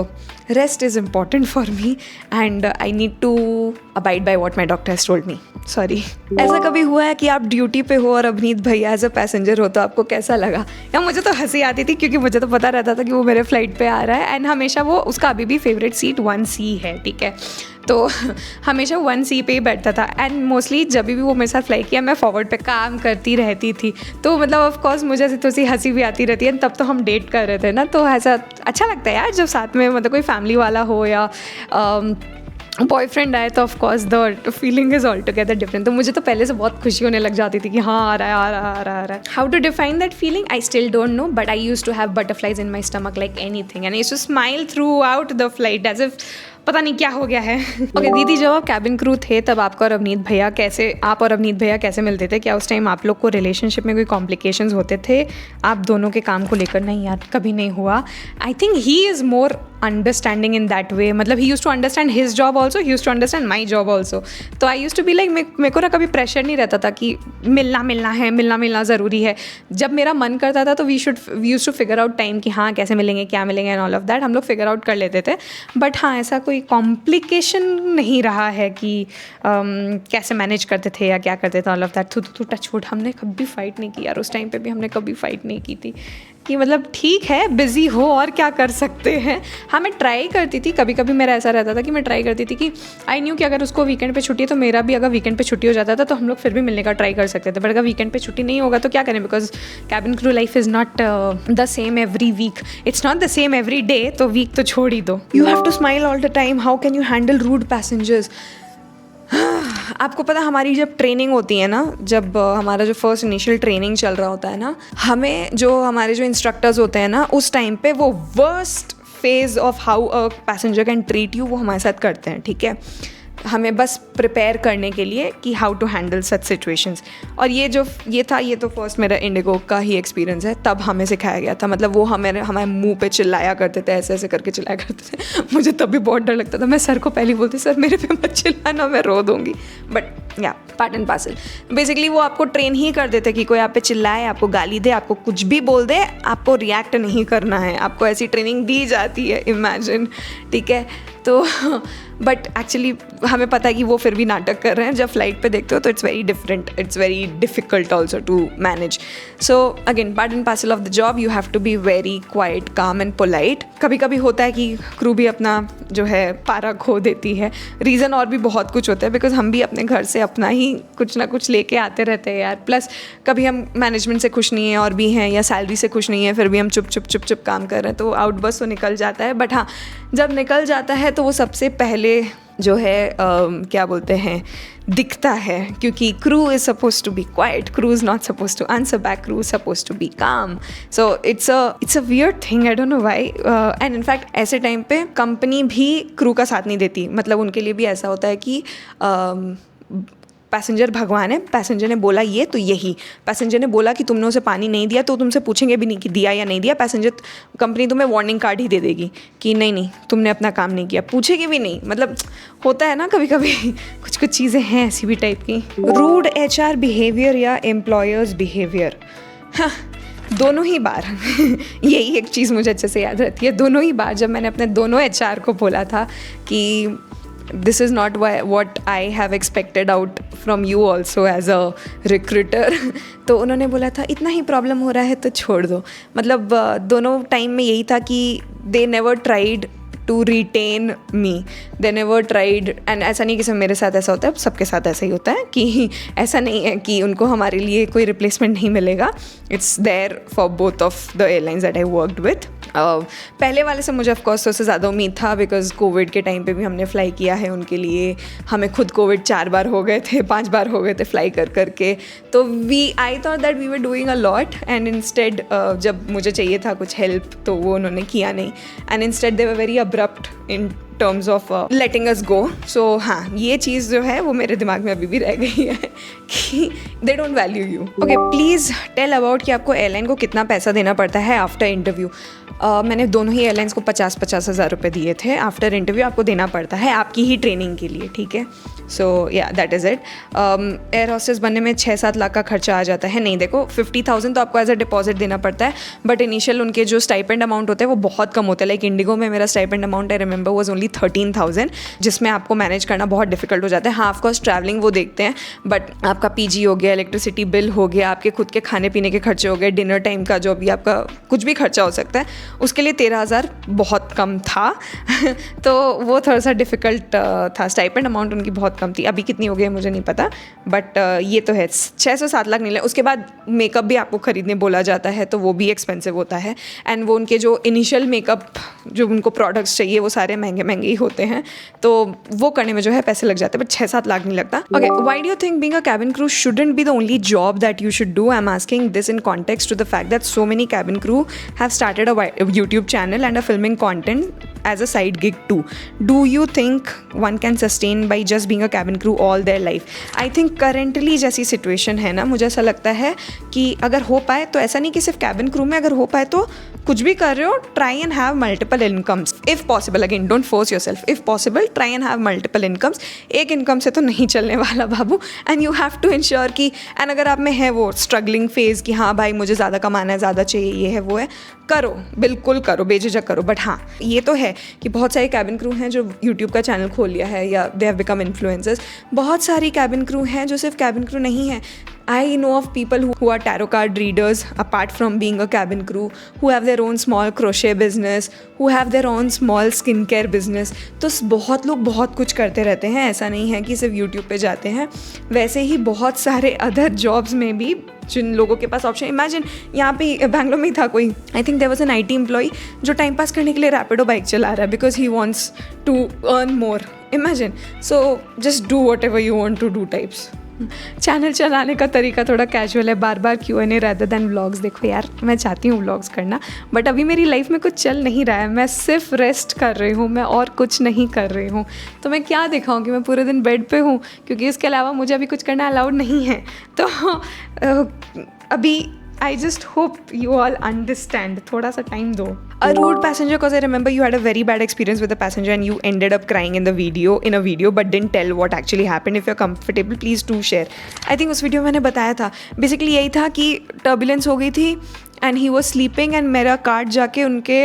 rest is important for me and I need to abide by what my doctor has told me. Sorry. ऐसा कभी हुआ है कि आप ड्यूटी पे हो और अवनीत भैया एज अ पैसेंजर हो तो आपको कैसा लगा? या मुझे तो हंसी आती थी क्योंकि मुझे तो पता रहता था कि वो मेरे फ्लाइट पे आ रहा है एंड हमेशा वो उसका अभी भी फेवरेट सीट 1C है, ठीक है, तो हमेशा 1C पे ही बैठता था. एंड मोस्टली जब भी वो मेरे साथ फ्लाई किया मैं फॉरवर्ड पे काम करती रहती थी, तो मतलब ऑफ कोर्स मुझे थोड़ी सी हंसी भी आती रहती है. तब तो हम डेट कर रहे थे ना, तो ऐसा अच्छा लगता है यार जब साथ में मतलब कोई फैमिली वाला हो या बॉयफ्रेंड आए तो of course the feeling is all together different. तो मुझे तो पहले से बहुत खुशी होने लग जाती थी कि हाँ आ रहा है. How to define that feeling I still don't know, but I use to have butterflies in my stomach like anything and I used to smile throughout the flight as if पता नहीं क्या हो गया है. ओके दीदी, जब आप कैबिन क्रू थे तब आप और अवनीत भैया कैसे मिलते थे? क्या उस टाइम आप लोग को रिलेशनशिप में कोई कॉम्प्लिकेशंस होते थे आप दोनों के काम को लेकर? नहीं यार, कभी नहीं हुआ. I think he is more understanding in that way, मतलब he use to understand his job also, he use to understand my job also. तो I use to be like, मेरे को ना कभी प्रेशर नहीं रहता था कि मिलना ज़रूरी है. जब मेरा मन करता था तो we use to figure out time कि हाँ कैसे मिलेंगे, क्या मिलेंगे एंड ऑल ऑफ दैट, हम लोग फिगर आउट कर लेते थे. बट हाँ, ऐसा कोई कॉम्प्लिकेशन नहीं रहा है कि कैसे मैनेज करते थे या क्या करते थे ऑल ऑफ दैट. तो टचवुड हमने कभी फाइट नहीं की यार, उस टाइम पे भी हमने कभी फाइट नहीं की थी कि मतलब ठीक है बिज़ी हो और क्या कर सकते हैं. हाँ, मैं ट्राई करती थी, कभी कभी मेरा ऐसा रहता था कि मैं ट्राई करती थी कि आई न्यू कि अगर उसको वीकेंड पे छुट्टी है तो मेरा भी अगर वीकेंड पे छुट्टी हो जाता था तो हम लोग फिर भी मिलने का ट्राई कर सकते थे. बट अगर वीकेंड पे छुट्टी नहीं होगा तो क्या करें, because cabin crew life is not the same every week, it's not the same every day, तो वीक तो छोड़ ही दो. You have to smile all the time, how can you handle rude passengers. आपको पता, हमारी जब ट्रेनिंग होती है ना, जब हमारा जो फर्स्ट इनिशियल ट्रेनिंग चल रहा होता है ना, हमें जो हमारे जो इंस्ट्रक्टर्स होते हैं ना, उस टाइम पे वो worst phase of how a passenger can treat you वो हमारे साथ करते हैं. ठीक है, हमें बस प्रिपेयर करने के लिए कि how to handle such situations. और ये तो फर्स्ट मेरा इंडिगो का ही एक्सपीरियंस है. तब हमें सिखाया गया था, मतलब वो हमारे मुंह पे चिल्लाया करते थे, ऐसे करके चिल्लाया करते थे. मुझे तब भी बहुत डर लगता था. मैं सर को पहले बोलती, सर मेरे पे मत चिल्लाना, मैं रो दूँगी. बट या पार्ट एंड पार्सल. बेसिकली वो आपको ट्रेन ही कर देते कि कोई आप पे चिल्लाए, आपको गाली दे, आपको कुछ भी बोल दे, आपको रिएक्ट नहीं करना है. आपको ऐसी ट्रेनिंग दी जाती है, इमेजिन. ठीक है, तो बट एक्चुअली हमें पता है कि वो फिर भी नाटक कर रहे हैं. जब फ्लाइट पे देखते हो तो it's very different, it's very difficult also to manage. So again, part and parcel of the job, you have to be very quiet, calm and polite. कभी कभी होता है कि क्रू भी अपना जो है पारा खो देती है. रीज़न और भी बहुत कुछ होता है, बिकॉज हम भी अपने घर से अपना ही कुछ ना कुछ लेके आते रहते हैं यार. प्लस कभी हम मैनेजमेंट से खुश नहीं हैं और भी हैं, या सैलरी से खुश नहीं है, फिर भी हम चुप काम कर रहे हैं, तो आउटबर्स्ट तो निकल जाता है. बट हाँ, जब निकल जाता है तो वो सबसे पहले जो है क्या बोलते हैं, दिखता है. क्योंकि crew is suppose to be quiet, crew is not suppose to answer back, crew is suppose to be calm. So it's a weird thing, I don't know why. And in fact ऐसे टाइम पे कंपनी भी क्रू का साथ नहीं देती. मतलब उनके लिए भी ऐसा होता है कि पैसेंजर भगवान है, पैसेंजर ने बोला ये तो यही. पैसेंजर ने बोला कि तुमने उसे पानी नहीं दिया तो तुमसे पूछेंगे भी नहीं कि दिया या नहीं दिया. पैसेंजर, कंपनी तुम्हें वार्निंग कार्ड ही दे देगी कि नहीं तुमने अपना काम नहीं किया, पूछेगी भी नहीं. मतलब होता है ना कभी कभी कुछ चीज़ें हैं ऐसी भी टाइप की. रूड HR बिहेवियर या एम्प्लॉयर्स बिहेवियर, हाँ दोनों ही बार यही एक चीज़ मुझे अच्छे से याद रहती है. दोनों ही बार जब मैंने अपने दोनों HR को बोला था कि this is not what I have expected out from you also as a recruiter तो उन्होंने बोला था इतना ही प्रॉब्लम हो रहा है तो छोड़ दो. मतलब दोनों टाइम में यही था कि they never tried to retain me, they never tried. and ऐसा नहीं कि सिर्फ मेरे साथ ऐसा होता है, सबके साथ ऐसा ही होता है कि ऐसा नहीं है कि उनको हमारे लिए कोई रिप्लेसमेंट नहीं मिलेगा. It's there for both of the airlines that I worked with. पहले वाले से मुझे ऑफकोर्स तो उससे ज़्यादा उम्मीद था, बिकॉज कोविड के टाइम पे भी हमने फ़्लाई किया है उनके लिए. हमें खुद कोविड 4 बार हो गए थे, 5 बार हो गए थे फ़्लाई करके. तो I thought that we were doing a lot, and instead जब मुझे चाहिए था कुछ हेल्प तो वो उन्होंने किया नहीं. And instead they were very abrupt in terms of letting us go. So हाँ, ये चीज़ जो है वो मेरे दिमाग में अभी भी रह गई है कि they don't value you. Okay, please tell about कि आपको एयरलाइन को कितना पैसा देना पड़ता है आफ्टर इंटरव्यू. मैंने दोनों ही एयरलाइंस को 50 हज़ार रुपये दिए थे. आफ्टर इंटरव्यू आपको देना पड़ता है आपकी ही ट्रेनिंग के लिए. ठीक है, सो या that is it. Air hostess बनने में 6-7 लाख का खर्चा आ जाता है. नहीं देखो, 50,000 तो आपको एज अ डिपॉजिट देना पड़ता है, बट इनिशियल उनके जो स्टाइपेंड अमाउंट होते हैं वो बहुत कम होते हैं. लाइक इंडिगो में मेरा stipend amount I remember was only 13,000, जिसमें आपको मैनेज करना बहुत डिफिकल्ट हो जाता है. हाँ, ऑफकोर्स ट्रैवलिंग वो देखते हैं, बट आपका PG हो गया, इलेक्ट्रिसिटी बिल हो गया, आपके खुद के खाने पीने के खर्चे हो गए, डिनर टाइम का जो भी आपका कुछ भी खर्चा हो सकता है, उसके लिए 13,000 बहुत कम था. तो वो थोड़ा सा डिफ़िकल्ट था. स्टाइपेंड अमाउंट उनकी बहुत कम थी. अभी कितनी हो गई मुझे नहीं पता, बट ये तो है 6-7 लाख नहीं. उसके बाद मेकअप भी आपको ख़रीदने बोला जाता है, तो वो भी एक्सपेंसिव होता है. एंड वो उनके जो इनिशियल मेकअप जो उनको प्रोडक्ट्स चाहिए वो सारे महंगे ही होते हैं, तो वो करने में जो है पैसे लग जाते हैं, बट 6-7 लाख नहीं लगता. Okay, why do you think being a cabin crew shouldn't be the only job that you should do? I am asking this in context to the fact that so many cabin crew have started a YouTube channel and are filming content as a side gig too. Do you think one can sustain by just being a cabin crew all their life? I think currently जैसी situation है ना, मुझे ऐसा लगता है कि अगर हो पाए तो, ऐसा नहीं कि सिर्फ कैबिन क्रू में, अगर हो पाए तो कुछ भी कर रहे हो, try and have multiple incomes if possible. Again don't force yourself. If possible try and have multiple incomes. एक इनकम से तो नहीं चलने वाला बाबू. And you have to ensure कि, एंड अगर आप में है वो स्ट्रगलिंग फेज़ कि हाँ भाई मुझे ज़्यादा कमाना है, ज़्यादा चाहिए, ये है वो है, करो, बिल्कुल करो, बेझिझक करो. बट हाँ, ये तो है कि बहुत सारे कैबिन क्रू हैं जो यूट्यूब का चैनल खोल लिया है या दे हैव बिकम इन्फ्लुएंसर्स. बहुत सारी कैबिन क्रू हैं जो सिर्फ कैबिन क्रू नहीं है. I know of people who are tarot card readers apart from being a cabin crew, who have their own small crochet business, who have their own small skincare business. तो बहुत लोग बहुत कुछ करते रहते हैं. ऐसा नहीं है कि सिर्फ YouTube पे जाते हैं. वैसे ही बहुत सारे अदर जॉब्स में भी जिन लोगों के पास ऑप्शन, इमेजिन यहाँ पे बैंगलोर में ही था कोई, I think there was an IT employee जो टाइम पास करने के लिए रैपिडो बाइक चला रहा है because he wants to earn more. Imagine. So just do whatever you want to do types. Channel चलाने का तरीका थोड़ा कैजुअल है, बार बार Q&A rather than व्लॉग्स. देखो यार, मैं चाहती हूँ व्लॉग्स करना, बट अभी मेरी लाइफ में कुछ चल नहीं रहा है. मैं सिर्फ रेस्ट कर रही हूँ, मैं और कुछ नहीं कर रही हूँ. तो मैं क्या दिखाऊँ कि मैं पूरे दिन बेड पे हूँ, क्योंकि इसके अलावा मुझे अभी कुछ करना अलाउड नहीं है. तो अभी I just hope you all understand. थोड़ा सा टाइम दो. A rude passenger, because I remember you had a very bad experience with the passenger and you ended up crying in a video but didn't tell what actually happened. If you're comfortable, please do share. I think उस वीडियो में मैंने बताया था. बेसिकली यही था कि टर्बुलेंस हो गई थी and he was sleeping and मेरा कार्ड जाके उनके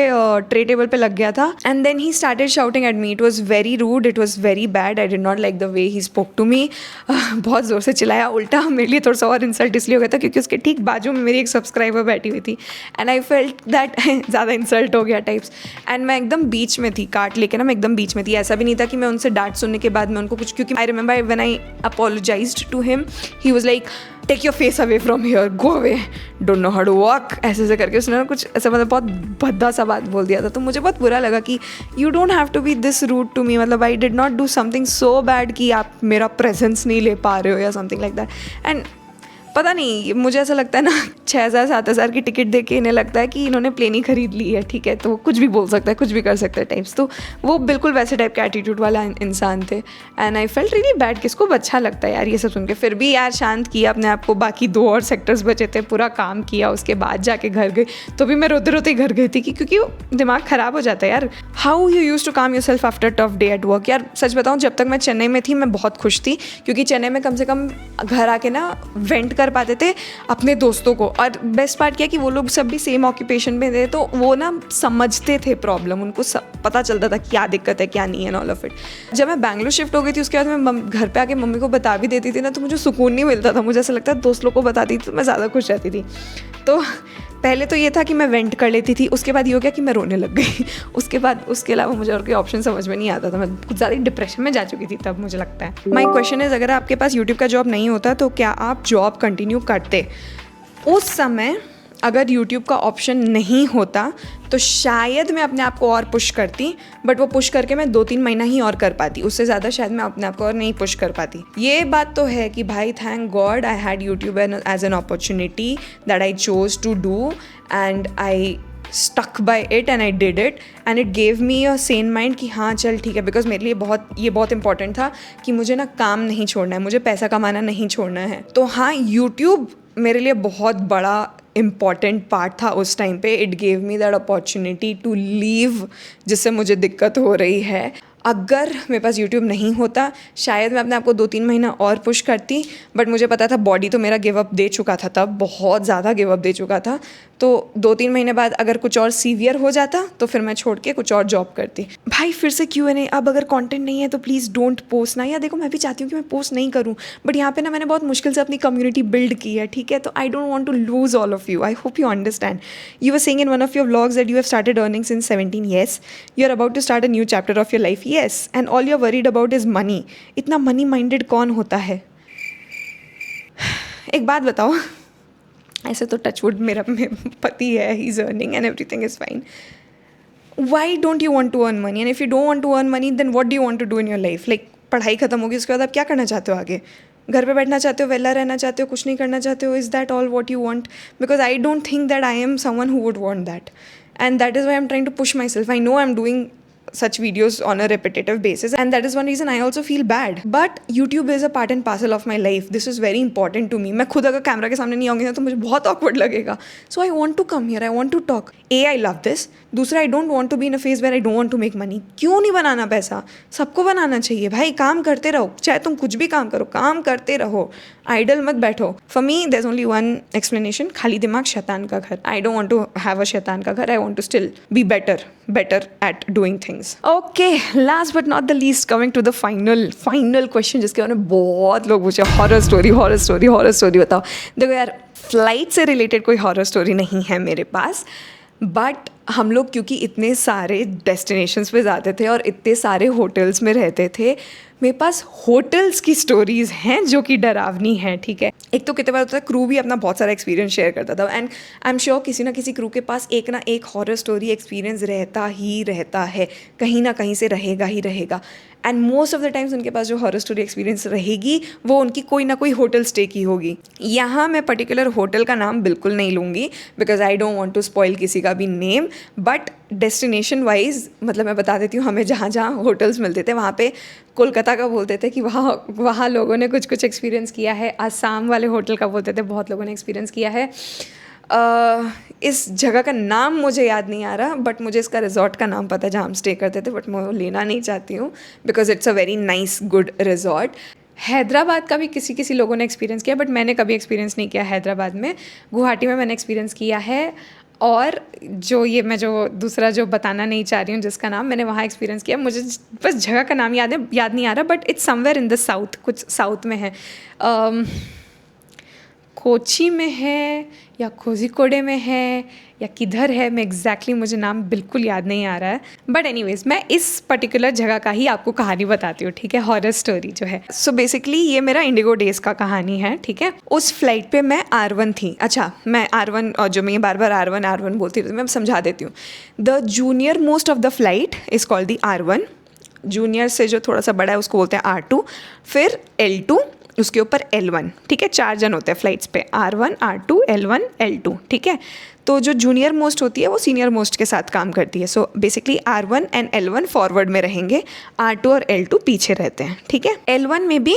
ट्रे टेबल पे लग गया था. And then he started shouting at me. It was very rude, it was very bad. I did not like the way he spoke to me. बहुत ज़ोर से चिल्लाया. उल्टा मेरे लिए थोड़ा सा और इंसल्ट इसलिए हो गया था क्योंकि उसके ठीक बाजू में मेरी एक सब्सक्राइबर बैठी हुई थी एंड आई फेल्ट दैट ज़्यादा इंसल्ट हो गया टाइप्स. एंड मैं एकदम बीच में थी, कार्ड लेके ना मैं एकदम बीच में थी. ऐसा भी नहीं था कि मैं उनसे डांट सुनने के बाद मैं उनको कुछ, क्योंकि I remember when I apologised to him he was like take your face away from here, go away, don't know how to walk, ऐसे ऐसे करके उसने कुछ ऐसा मतलब बहुत भद्दा सा बात बोल दिया था. तो मुझे बहुत बुरा लगा कि you don't have to be this rude to me. मतलब I did not do something so bad कि आप मेरा प्रेजेंस नहीं ले पा रहे हो या समथिंग लाइक दैट. एंड पता नहीं, मुझे ऐसा लगता है ना 6,000 7,000 की टिकट देके इन्हें लगता है कि इन्होंने प्लेन ही खरीद ली है, ठीक है, तो कुछ भी बोल सकता है, कुछ भी कर सकता है टाइप्स. तो वो बिल्कुल वैसे टाइप के एटीट्यूड वाला इंसान थे. And I felt really bad. किसको अच्छा लगता है यार ये सब सुन के. फिर भी यार शांत किया अपने आप को. बाकी 2 और सेक्टर्स बचे थे, पूरा काम किया, उसके बाद जाके घर गई. तो भी मैं रोते रोते घर गई थी क्योंकि दिमाग ख़राब हो जाता है यार. How you use to calm yourself after tough day at work. यार सच बताऊँ, जब तक मैं चेन्नई में थी मैं बहुत खुश थी क्योंकि चेन्नई में कम से कम घर आके ना वेंट कर पाते थे अपने दोस्तों को. और बेस्ट पार्ट क्या कि वो लोग सब भी सेम ऑक्यूपेशन में थे, तो वो ना समझते थे प्रॉब्लम. उनको सब पता चलता था क्या दिक्कत है क्या नहीं है, ऑल ऑफ इट. जब मैं बैंगलोर शिफ्ट हो गई थी उसके बाद मैं घर पे आके मम्मी को बता भी देती थी ना, तो मुझे सुकून नहीं मिलता था. मुझे ऐसा लगता है दोस्त लोग को बताती थी तो मैं ज़्यादा खुश रहती थी. तो पहले तो ये था कि मैं वेंट कर लेती थी, उसके बाद ये हो गया कि मैं रोने लग गई. उसके बाद उसके अलावा मुझे और कोई ऑप्शन समझ में नहीं आता था. मैं कुछ ज़्यादा डिप्रेशन में जा चुकी थी तब, मुझे लगता है. माई क्वेश्चन इज़, अगर आपके पास यूट्यूब का जॉब नहीं होता तो क्या आप जॉब कंटिन्यू करते? उस समय अगर YouTube का ऑप्शन नहीं होता तो शायद मैं अपने आप को और पुश करती, बट वो पुश करके मैं 2-3 महीना ही और कर पाती. उससे ज़्यादा शायद मैं अपने आप को और नहीं पुश कर पाती. ये बात तो है कि भाई thank god I had YouTube as an opportunity that I chose to do and I stuck by it and I did it and it gave me a sane mind कि हाँ चल ठीक है. बिकॉज मेरे लिए ये बहुत इंपॉर्टेंट था कि मुझे ना काम नहीं छोड़ना है, मुझे पैसा कमाना नहीं छोड़ना है. तो हाँ, यूट्यूब मेरे लिए बहुत बड़ा इम्पॉर्टेंट पार्ट था उस टाइम पे. It gave me that opportunity to leave, जिससे मुझे दिक्कत हो रही है. अगर मेरे पास यूट्यूब नहीं होता शायद मैं अपने आप को 2-3 महीना और पुश करती, बट मुझे पता था बॉडी तो मेरा गिव अप दे चुका था तब, बहुत ज़्यादा गिव अप दे चुका था. तो 2-3 महीने बाद अगर कुछ और सीवियर हो जाता तो फिर मैं छोड़ के कुछ और जॉब करती. भाई फिर से Q&A. अब अगर कंटेंट नहीं है तो प्लीज़ डोंट पोस्ट ना. या देखो मैं भी चाहती हूँ कि मैं पोस्ट नहीं करूँ, बट यहाँ पे ना मैंने बहुत मुश्किल से अपनी कम्युनिटी बिल्ड की है, ठीक है. तो I don't want to lose all of you. I hope you understand. You were saying in one of your vlogs that you have started earning since 17. Yes, you are about to start a new chapter of your life. Yes, and all you are worried about is money. इतना मनी माइंडेड कौन होता है? एक बात बताओ, ऐसे तो टचवुड मेरा पति है, he is earning and everything is fine. Why don't you want to earn money? And if you don't want to earn money then what do you want to do in your life? Like पढ़ाई खत्म होगी उसके बाद आप क्या करना चाहते हो आगे? घर पे बैठना चाहते हो, वेला रहना चाहते हो, कुछ नहीं करना चाहते हो? Is that all what you want? Because I don't think that I am someone who would want that, and that is why I am trying to push myself. I know I am doing such videos on a repetitive basis, and that is one reason I also feel bad. But YouTube is a part and parcel of my life. This is very important to me. मैं खुद अगर कैमरा के सामने नहीं आऊँगी ना तो मुझे बहुत awkward लगेगा. So I want to come here, I want to talk. I love this. दूसरा, I don't want to be in a phase where I don't want to make money. क्यों नहीं बनाना पैसा? सबको बनाना चाहिए भाई. काम करते रहो, चाहे तुम कुछ भी काम करो, काम करते रहो, आइडल मत बैठो. For me there's only one explanation, खाली दिमाग शैतान का घर. I don't want to have a शैतान का घर. I want to still be better at doing things. Okay, last but not the least, coming to the final question जिसके बारे में बहुत लोग पूछे, हॉरर स्टोरी बताओ. देखो यार, फ्लाइट से रिलेटेड कोई हॉरर स्टोरी नहीं है मेरे पास, बट हम लोग क्योंकि इतने सारे डेस्टिनेशंस पे जाते थे और इतने सारे होटल्स में रहते थे, मेरे पास होटल्स की स्टोरीज़ हैं जो कि डरावनी हैं. ठीक है, एक तो कितने बार होता है क्रू भी अपना बहुत सारा एक्सपीरियंस शेयर करता था, एंड आई एम श्योर किसी ना किसी क्रू के पास एक ना एक हॉरर स्टोरी एक्सपीरियंस रहता है, कहीं ना कहीं से रहेगा ही रहेगा. And most of the times उनके पास जो हॉरर स्टोरी एक्सपीरियंस रहेगी वो उनकी कोई ना कोई होटल स्टे की होगी. यहाँ मैं पर्टिकुलर होटल का नाम बिल्कुल नहीं लूँगी because I don't want to spoil किसी का भी नेम, बट डेस्टिनेशन वाइज मतलब मैं बता देती हूँ, हमें जहाँ जहाँ होटल्स मिलते थे वहाँ पे कोलकाता का बोलते थे कि वहाँ लोगों ने कुछ एक्सपीरियंस किया है. आसाम वाले होटल का बोलते थे बहुत लोगों ने एक्सपीरियंस किया है. इस जगह का नाम मुझे याद नहीं आ रहा, बट मुझे इसका रिजॉर्ट का नाम पता है जहाँ हम स्टे करते थे, बट मैं वो लेना नहीं चाहती हूँ because it's a very nice good resort. Hyderabad का भी किसी लोगों ने एक्सपीरियंस किया, बट मैंने कभी एक्सपीरियंस नहीं किया हैदराबाद में. गुवाहाटी में मैंने एक्सपीरियंस किया है, और मैं जो दूसरा जो बताना नहीं चाह रही हूँ जिसका नाम मैंने वहाँ एक्सपीरियंस किया, मुझे बस जगह का नाम याद नहीं आ रहा, but it's somewhere in the south, कुछ साउथ में है. कोची में है या कोझिकोडे में है या किधर है, मैं एग्जैक्टली मुझे नाम बिल्कुल याद नहीं आ रहा है. बट एनीवेज मैं इस पर्टिकुलर जगह का ही आपको कहानी बताती हूँ. ठीक है, हॉरर स्टोरी जो है. सो बेसिकली ये मेरा इंडिगो डेज का कहानी है. ठीक है, उस फ्लाइट पे मैं R1 थी. अच्छा, मैं R1, और जो मैं बार बार R1 बोलती थी, मैं समझा देती हूँ. The junior most of the flight is called the R1. Junior से जो थोड़ा सा बड़ा है उसको बोलते हैं R2, फिर L2, उसके ऊपर L1. ठीक है, 4 जन होते हैं फ्लाइट्स पे, R1, R2, L1, L2. ठीक है, तो जो जूनियर मोस्ट होती है वो सीनियर मोस्ट के साथ काम करती है. So basically R1 and L1 forward में रहेंगे, R2 और L2 पीछे रहते हैं. ठीक है, L1 में भी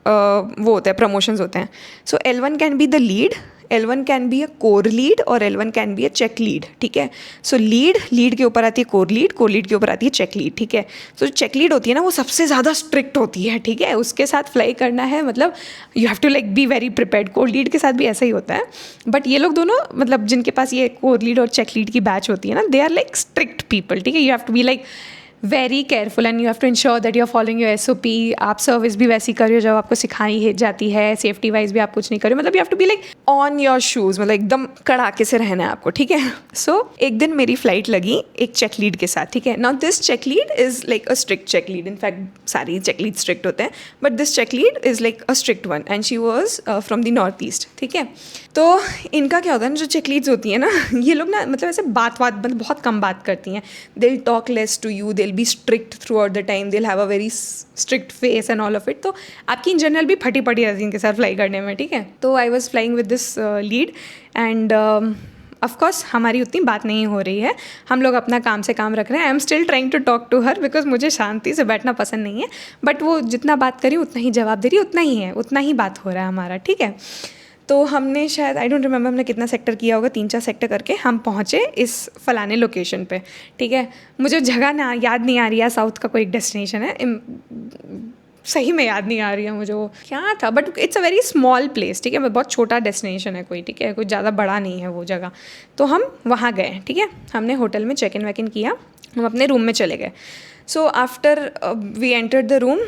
वो होता है, प्रमोशंस होते हैं. So L1 can be the lead, L1 can be a core lead, और L1 can be a check lead. ठीक है, सो लीड के ऊपर आती है कोर लीड के ऊपर आती है चेक लीड. ठीक है, सो जो चेक लीड होती है ना वो सबसे ज़्यादा स्ट्रिक्ट होती है. ठीक है, उसके साथ फ्लाई करना है, मतलब you have to like be very prepared. Core lead के साथ भी ऐसा ही होता है, बट ये लोग दोनों मतलब जिनके पास ये कोर लीड और चेक लीड की बैच होती है ना, they are like strict people. ठीक है, you have to be like very careful and you have to ensure that you are following your SOP. आप सर्विस भी वैसी करिए जब आपको सिखाई जाती है, सेफ्टी वाइज भी आप कुछ नहीं करिए, मतलब you have to be like on your shoes, मतलब एकदम कड़ाके से रहना है आपको. ठीक है, सो एक दिन मेरी फ्लाइट लगी एक चेक लीड के साथ. ठीक है, now this check lead is like a strict check lead. In fact सारी चेक लीड स्ट्रिक्ट होते हैं, but this check lead is like a strict one, and she was from the north east. ठीक है, तो इनका क्या होता है ना, जो चेक लीड्स होती हैं ना, ये लोग ना मतलब ऐसे बात मतलब बहुत कम बात करती हैं. They will talk less to you, they will be strict throughout the time, they'll have a very strict face and all of it. तो आपकी इन जनरल भी फटी पड़ी रहती है इनके साथ फ्लाई करने में. ठीक है, तो I was flying with this lead, and of course हमारी उतनी बात नहीं हो रही है, हम लोग अपना काम से काम रख रहे हैं. I am still trying to talk to her because मुझे शांति से बैठना पसंद नहीं है, बट वो जितना बात करी उतना ही जवाब दे रही, उतना ही है, उतना ही बात हो रहा है हमारा. ठीक है, तो हमने शायद आई डोंट रिमेंबर हमने कितना सेक्टर किया होगा, 3-4 सेक्टर करके हम पहुँचे इस फलाने लोकेशन पे. ठीक है, मुझे जगह ना याद नहीं आ रही है, साउथ का कोई एक डेस्टिनेशन है, सही में याद नहीं आ रही है मुझे वो क्या था, but it's a very small place. ठीक है, बहुत छोटा डेस्टिनेशन है कोई. ठीक है, कोई ज़्यादा बड़ा नहीं है वो जगह. तो हम वहाँ गए. ठीक है, हमने होटल में चेक इन किया, हम अपने रूम में चले गए. So after we entered the room,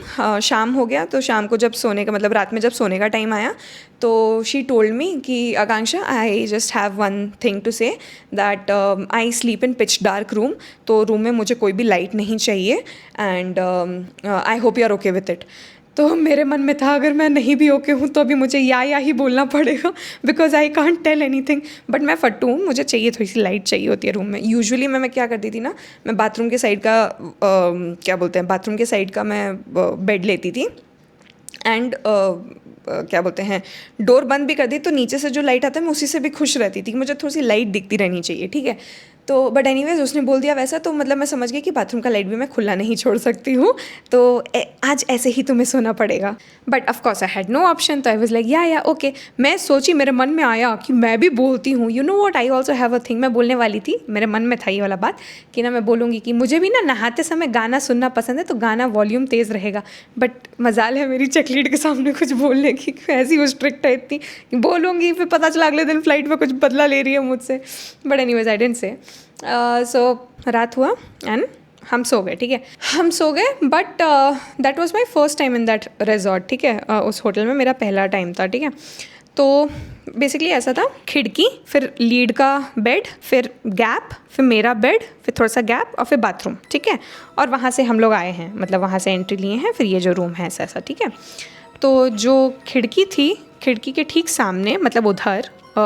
शाम हो गया, तो शाम को जब सोने का मतलब रात में जब सोने का टाइम आया तो शी टोल्ड मी कि Akanksha I just have one thing to say that I sleep in pitch dark room. तो रूम में मुझे कोई भी लाइट नहीं चाहिए, and I hope you are okay with it. तो मेरे मन में था अगर मैं नहीं भी ओके हूँ तो अभी मुझे या ही बोलना पड़ेगा because I can't tell anything. But मैं फट्टू हूँ, मुझे चाहिए, थोड़ी सी लाइट चाहिए होती है रूम में. यूजुअली मैं क्या करती थी ना, मैं बाथरूम के साइड का क्या बोलते हैं, बाथरूम के साइड का मैं बेड लेती थी, एंड क्या बोलते हैं डोर बंद भी कर दी तो नीचे से जो लाइट आता है मैं उसी से भी खुश रहती थी. मुझे थोड़ी सी लाइट दिखती रहनी चाहिए. ठीक है, तो बट एनीवेज उसने बोल दिया वैसा, तो मतलब मैं समझ गई कि बाथरूम का लाइट भी मैं खुला नहीं छोड़ सकती हूँ, तो आज ऐसे ही तुम्हें सोना पड़ेगा। But of course I had no option, तो I was like yeah okay. मैं सोची, मेरे मन में आया कि मैं भी बोलती हूँ, you know what, I also have a thing. मैं बोलने वाली थी, मेरे मन में था ये वाला बात कि ना मैं बोलूँगी कि मुझे भी ना नहाते समय गाना सुनना पसंद है, तो गाना वॉल्यूम तेज़ रहेगा। बट मजाल है मेरी चकलीट के सामने कुछ बोलने की, ऐसी वो स्ट्रिक्ट है इतनी कि बोलूँगी फिर पता चला अगले दिन फ्लाइट में कुछ बदला ले रही है मुझसे। But anyways I didn't say. सो रात हुआ एंड हम सो गए, ठीक है, हम सो गए। But that was my first time in that resort, ठीक है, उस होटल में मेरा पहला टाइम था, ठीक है। तो बेसिकली ऐसा था, खिड़की, फिर लीड का बेड, फिर गैप, फिर मेरा बेड, फिर थोड़ा सा गैप और फिर बाथरूम, ठीक है। और वहाँ से हम लोग आए हैं, मतलब वहाँ से एंट्री लिए हैं, फिर ये जो रूम है ऐसा, ठीक है। तो जो खिड़की थी, खिड़की के ठीक सामने, मतलब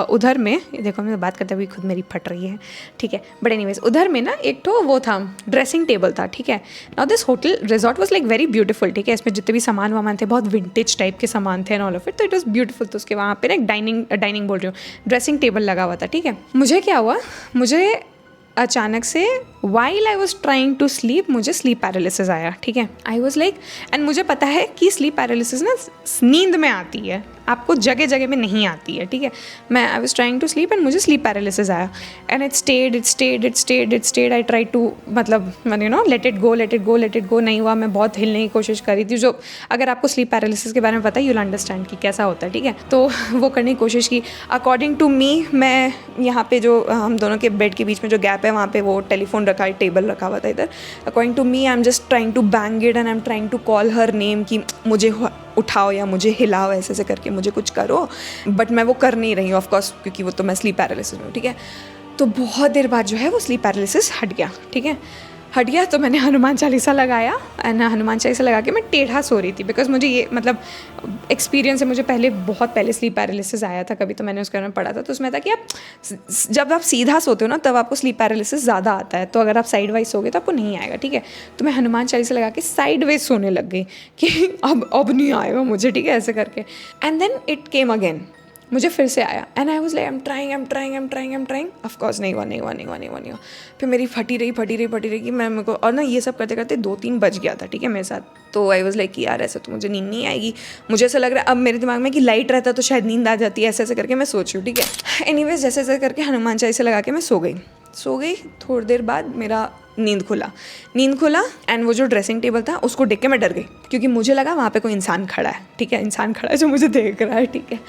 उधर में, देखो मैं बात करते हुए खुद मेरी फट रही है, ठीक है। बट एनीवेज उधर में ना एक तो वो था, ड्रेसिंग टेबल था, ठीक है। Now this hotel resort was like very beautiful, ठीक है। इसमें जितने भी सामान थे बहुत विंटेज टाइप के सामान थे एंड ऑल ऑफ इट, तो इट वाज ब्यूटीफुल। तो उसके वहाँ पे ना एक डाइनिंग बोल रही हूँ, ड्रेसिंग टेबल लगा हुआ था, ठीक है। मुझे क्या हुआ, मुझे अचानक से while I was trying to sleep मुझे स्लीप पैरालिसिस आया, ठीक है। आई वॉज लाइक, एंड मुझे पता है कि स्लीप पैरालिसिस ना नींद में आती है, आपको जगह जगह में नहीं आती है, ठीक है। I was trying to sleep and मुझे स्लीप पैरालिसिस आया and it stayed. I try to, मतलब you know, let it go, नहीं हुआ। मैं बहुत हिलने की कोशिश करी थी, जो अगर आपको स्लीप पैरालिसिस के बारे में पता है, यूल अंडरस्टैंड कि कैसा होता है, ठीक है। तो वो करने की कोशिश की। अकॉर्डिंग टू मी, मैं यहाँ पे जो हम दोनों के बेड के बीच में जो गैप है, वहाँ पे वो टेलीफोन रखा है, टेबल रखा हुआ था इधर। According to me, I am just trying to bang it and I am trying to call her name कि मुझे उठाओ या मुझे हिलाओ, ऐसे ऐसे करके मुझे कुछ करो। बट मैं वो कर नहीं रही हूँ ऑफकोर्स, क्योंकि वो तो मैं स्लीप पैरालिसिस में हूँ, ठीक है। तो बहुत देर बाद जो है वो स्लीप पैरालिसिस हट गया, ठीक है। हट गया तो मैंने हनुमान चालीसा लगाया एंड हनुमान चालीसा लगा के मैं टेढ़ा सो रही थी, बिकॉज मुझे ये मतलब एक्सपीरियंस है, मुझे बहुत पहले स्लीप पैरालिसिस आया था कभी, तो मैंने उसके बारे में पढ़ा था। तो उसमें था कि जब आप सीधा सोते हो ना, तब आपको स्लीप पैरालिसिस ज़्यादा आता है, तो अगर आप साइड वाइज सोगे तो आपको नहीं आएगा, ठीक है। तो मैं हनुमान चालीसा लगा के साइड वेज सोने लग गई कि अब नहीं आएगा मुझे, ठीक है, ऐसे करके। And then it came again, मुझे फिर से आया and I was like I am trying, of course नहीं हुआ। फिर मेरी फटी रही कि मैं मेरे को, और ना ये सब करते करते 2-3 बज गया था, ठीक है, मेरे साथ। तो आई वाज लाइक कि यार ऐसे तो मुझे नींद नहीं आएगी। मुझे ऐसा लग रहा है अब मेरे दिमाग में कि लाइट रहता तो शायद नींद आ जाती है, ऐसे करके मैं सोच रही हूँ, ठीक है। एनीवेज जैसे जैसे करके हनुमान चालीसा लगा के मैं सो गई। थोड़ी देर बाद मेरा नींद खुला एंड वो जो ड्रेसिंग टेबल था उसको देख के मैं डर गई, क्योंकि मुझे लगा वहाँ पे कोई इंसान खड़ा है, ठीक है, इंसान खड़ा है जो मुझे देख रहा है, ठीक है।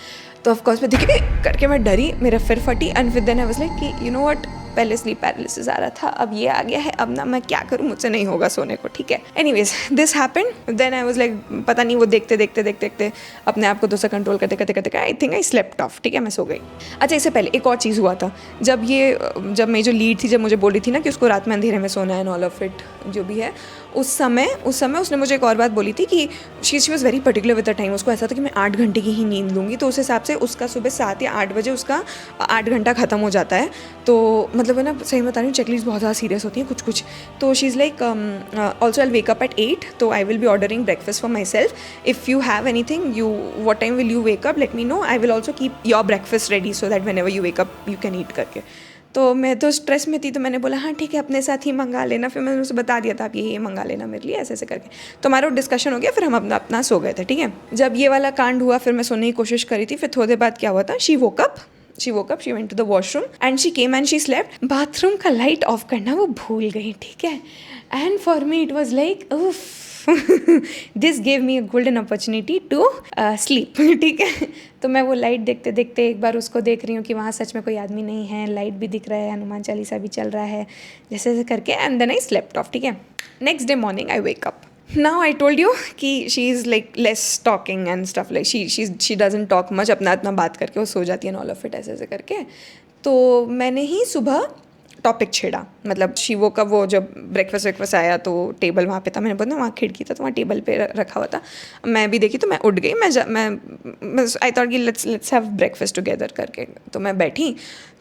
तो ऑफकोर्स मैं देखी करके मैं डरी, मेरा फिर फटी एंड फिर देन आई वाज लाइक कि यू नो व्हाट, पहले स्लीप पैरालिसिस आ रहा था, अब ये आ गया है, अब ना मैं क्या करूँ, मुझसे नहीं होगा सोने को, ठीक है। Anyways this happened, then I was like, पता नहीं वो देखते अपने आप को दूसरा कंट्रोल करते I think I slept off, ठीक है, मैं सो गई। अच्छा, इससे पहले एक और चीज़ हुआ था, जब मेरी जो लीड थी, जब मुझे बोली थी ना कि उसको रात में अंधेरे में सोना है एंड ऑल ऑफ इट जो भी है, उस समय उसने मुझे एक और बात बोली थी कि she was very particular with the time. उसको ऐसा था कि मैं 8 घंटे की ही नींद लूँगी, तो उस हिसाब से उसका सुबह 7 या 8 बजे उसका 8 घंटा ख़त्म हो जाता है। तो मतलब है ना, सही बता रही हूँ, चेकलिस्ट बहुत ज़्यादा सीरियस होती हैं कुछ। तो she is like also I wake up at 8, तो I will be ordering breakfast for my self. If you have anything, what time will you wake up, late me no, I will also keep your breakfast ready so that whenever you wake up you can eat करके। तो मैं तो स्ट्रेस में थी, तो मैंने बोला हाँ ठीक है, अपने साथ ही मंगा लेना। फिर मैंने उसे बता दिया था आप ये मंगा लेना मेरे लिए, ऐसे करके। तो हमारा डिस्कशन हो गया, फिर हम अपना सो गए थे, ठीक है। जब ये वाला कांड हुआ, फिर मैं सोने की कोशिश करी थी। फिर थोड़ी देर बाद क्या हुआ था, she woke up, she went to the washroom and she came and she slept. Bathroom का लाइट ऑफ करना वो भूल गई, ठीक है। And for me it was like this gave me a golden opportunity to sleep, ठीक है। तो मैं वो लाइट देखते देखते एक बार उसको देख रही हूँ कि वहाँ सच में कोई आदमी नहीं है, लाइट भी दिख रहा है, हनुमान चालीसा भी चल रहा है, जैसे जैसे करके, and then I slept off, ठीक है। Next day morning I wake up. Now I told you कि she is like less talking and stuff, like she doesn't talk much, अपना बात करके वो सो जाती है ऑल ऑफ इट, ऐसे करके। तो मैंने ही सुबह टॉपिक छेड़ा, मतलब शिवो का वो जब ब्रेकफास्ट आया तो टेबल वहाँ पे था, मैंने बोला वहाँ खिड़की था तो वहाँ टेबल पे रखा हुआ था, मैं भी देखी तो मैं उठ गई, मैं आई थॉट कि लेट्स हैव ब्रेकफास्ट टुगेदर करके। तो मैं बैठी,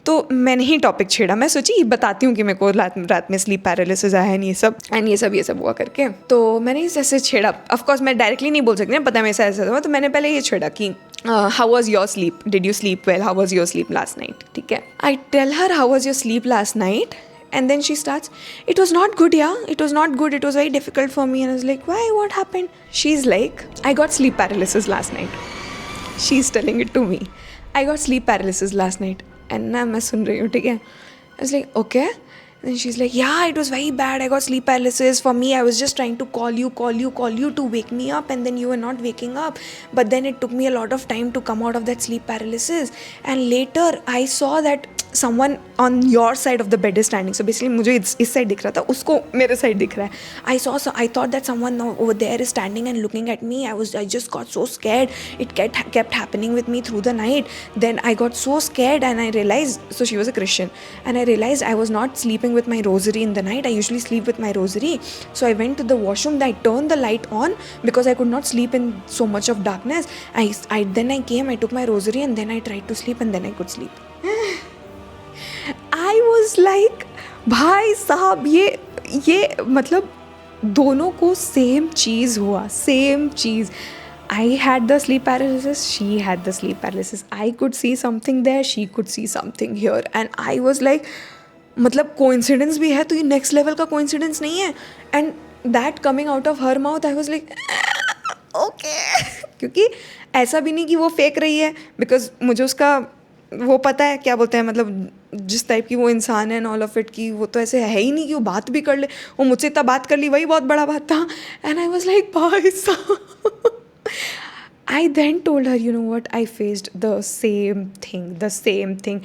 तो मैंने ही टॉपिक छेड़ा, मैं सोची बताती हूँ कि मेरे को रात में स्लीप पैरालिसिस आया है, ये सब हुआ करके। तो मैंने ऐसे छेड़ा, ऑफकोर्स मैं डायरेक्टली नहीं बोल सकती ना, पता है मेरे ऐसा हुआ, तो मैंने पहले ये छेड़ा कि how was your sleep, did you sleep well, how was your sleep last night, ठीक है। I tell her how was your sleep last night And then she starts, it was not good, yeah, it was not good, it was very difficult for me. And I was like, why, what happened? She's like, I got sleep paralysis last night. She's telling it to me. I got sleep paralysis last night. And now मैं सुन रही हूँ, ठीक है. I was like, okay. And she's like, yeah, it was very bad. I got sleep paralysis. For me, I was just trying to call you to wake me up, and then you were not waking up. But then it took me a lot of time to come out of that sleep paralysis. And later, I saw that someone on your side of the bed is standing. So basically, मुझे इस side दिख रहा था, उसको मेरे side दिख रहा है. I thought that someone over there is standing and looking at me. I just got so scared. It kept happening with me through the night. Then I got so scared, and I realized. So she was a Christian, and I realized I was not sleeping with my rosary in the night. I usually sleep with my rosary. So I went to the washroom. I turned the light on because I could not sleep in so much of darkness. Then I came. I took my rosary, and then I tried to sleep, and then I could sleep. I was like, भाई साहब ये मतलब दोनों को सेम चीज़ हुआ, same cheese. I had the sleep paralysis, she had the sleep paralysis. I could see something there, she could see something here. And I was like, मतलब coincidence भी है तो ये next level का coincidence नहीं है. And that coming out of her mouth, I was like, okay. क्योंकि ऐसा भी नहीं कि वो फेंक रही है, because मुझे उसका वो पता है क्या बोलते हैं, मतलब जिस टाइप की वो इंसान है एंड ऑल ऑफ इट, की वो तो ऐसे है ही नहीं कि वो बात भी कर ले. वो मुझसे इतना बात कर ली, वही बहुत बड़ा बात था. एंड आई वाज लाइक, भाई साहब. I then told her, you know what, I faced the same thing.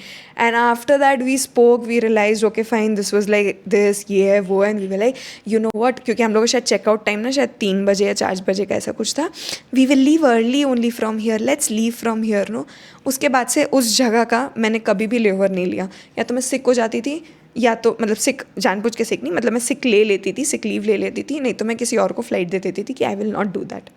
And after that we spoke, we realized, okay fine, this was like this, ये है वो है. And we were like, you know what, क्योंकि हम लोग का शायद चेकआउट टाइम ना शायद 3 बजे या 4 बजे का ऐसा कुछ था. We will leave early only from here, let's leave from here, no. उसके बाद से उस जगह का मैंने कभी भी लेओवर नहीं लिया. या तो मैं सिक हो जाती थी, या तो मतलब सिक जानबूझ के सिक नहीं, मतलब मैं सिक ले लेती थी, सिक लीव ले लेती थी, नहीं तो मैं किसी और को फ्लाइट दे देती थी कि I will not do that.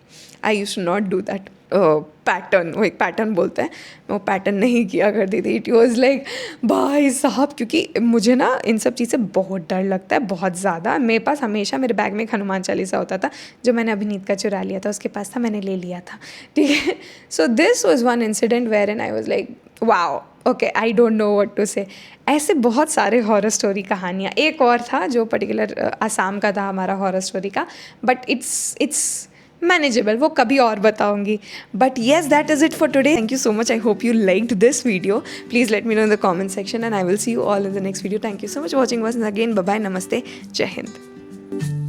I use to not do that pattern. वो एक पैटर्न बोलते हैं, मैं वो पैटर्न नहीं किया करती थी. इट वॉज लाइक, भाई साहब, क्योंकि मुझे ना इन सब चीज़ से बहुत डर लगता है, बहुत ज़्यादा. मेरे पास हमेशा मेरे बैग में एक हनुमान चालीसा होता था, जो मैंने अभिनीत का चुरा लिया था, उसके पास था, मैंने ले लिया था, ठीक है. So this was one incident where and I was like, wow, okay, I don't know what to say. ऐसे बहुत सारे हॉरर स्टोरी कहानियाँ. एक और था जो पर्टिकुलर आसाम का था हमारा हॉरर स्टोरी का, बट इट्स मैनेजेबल, वो कभी और बताऊंगी. But yes, that is it for today. Thank you so much. I hope you liked this video. Please let me know in the comment section and I will see you all in the next video. Thank you so much watching once again. Bye bye, नमस्ते, जय हिंद.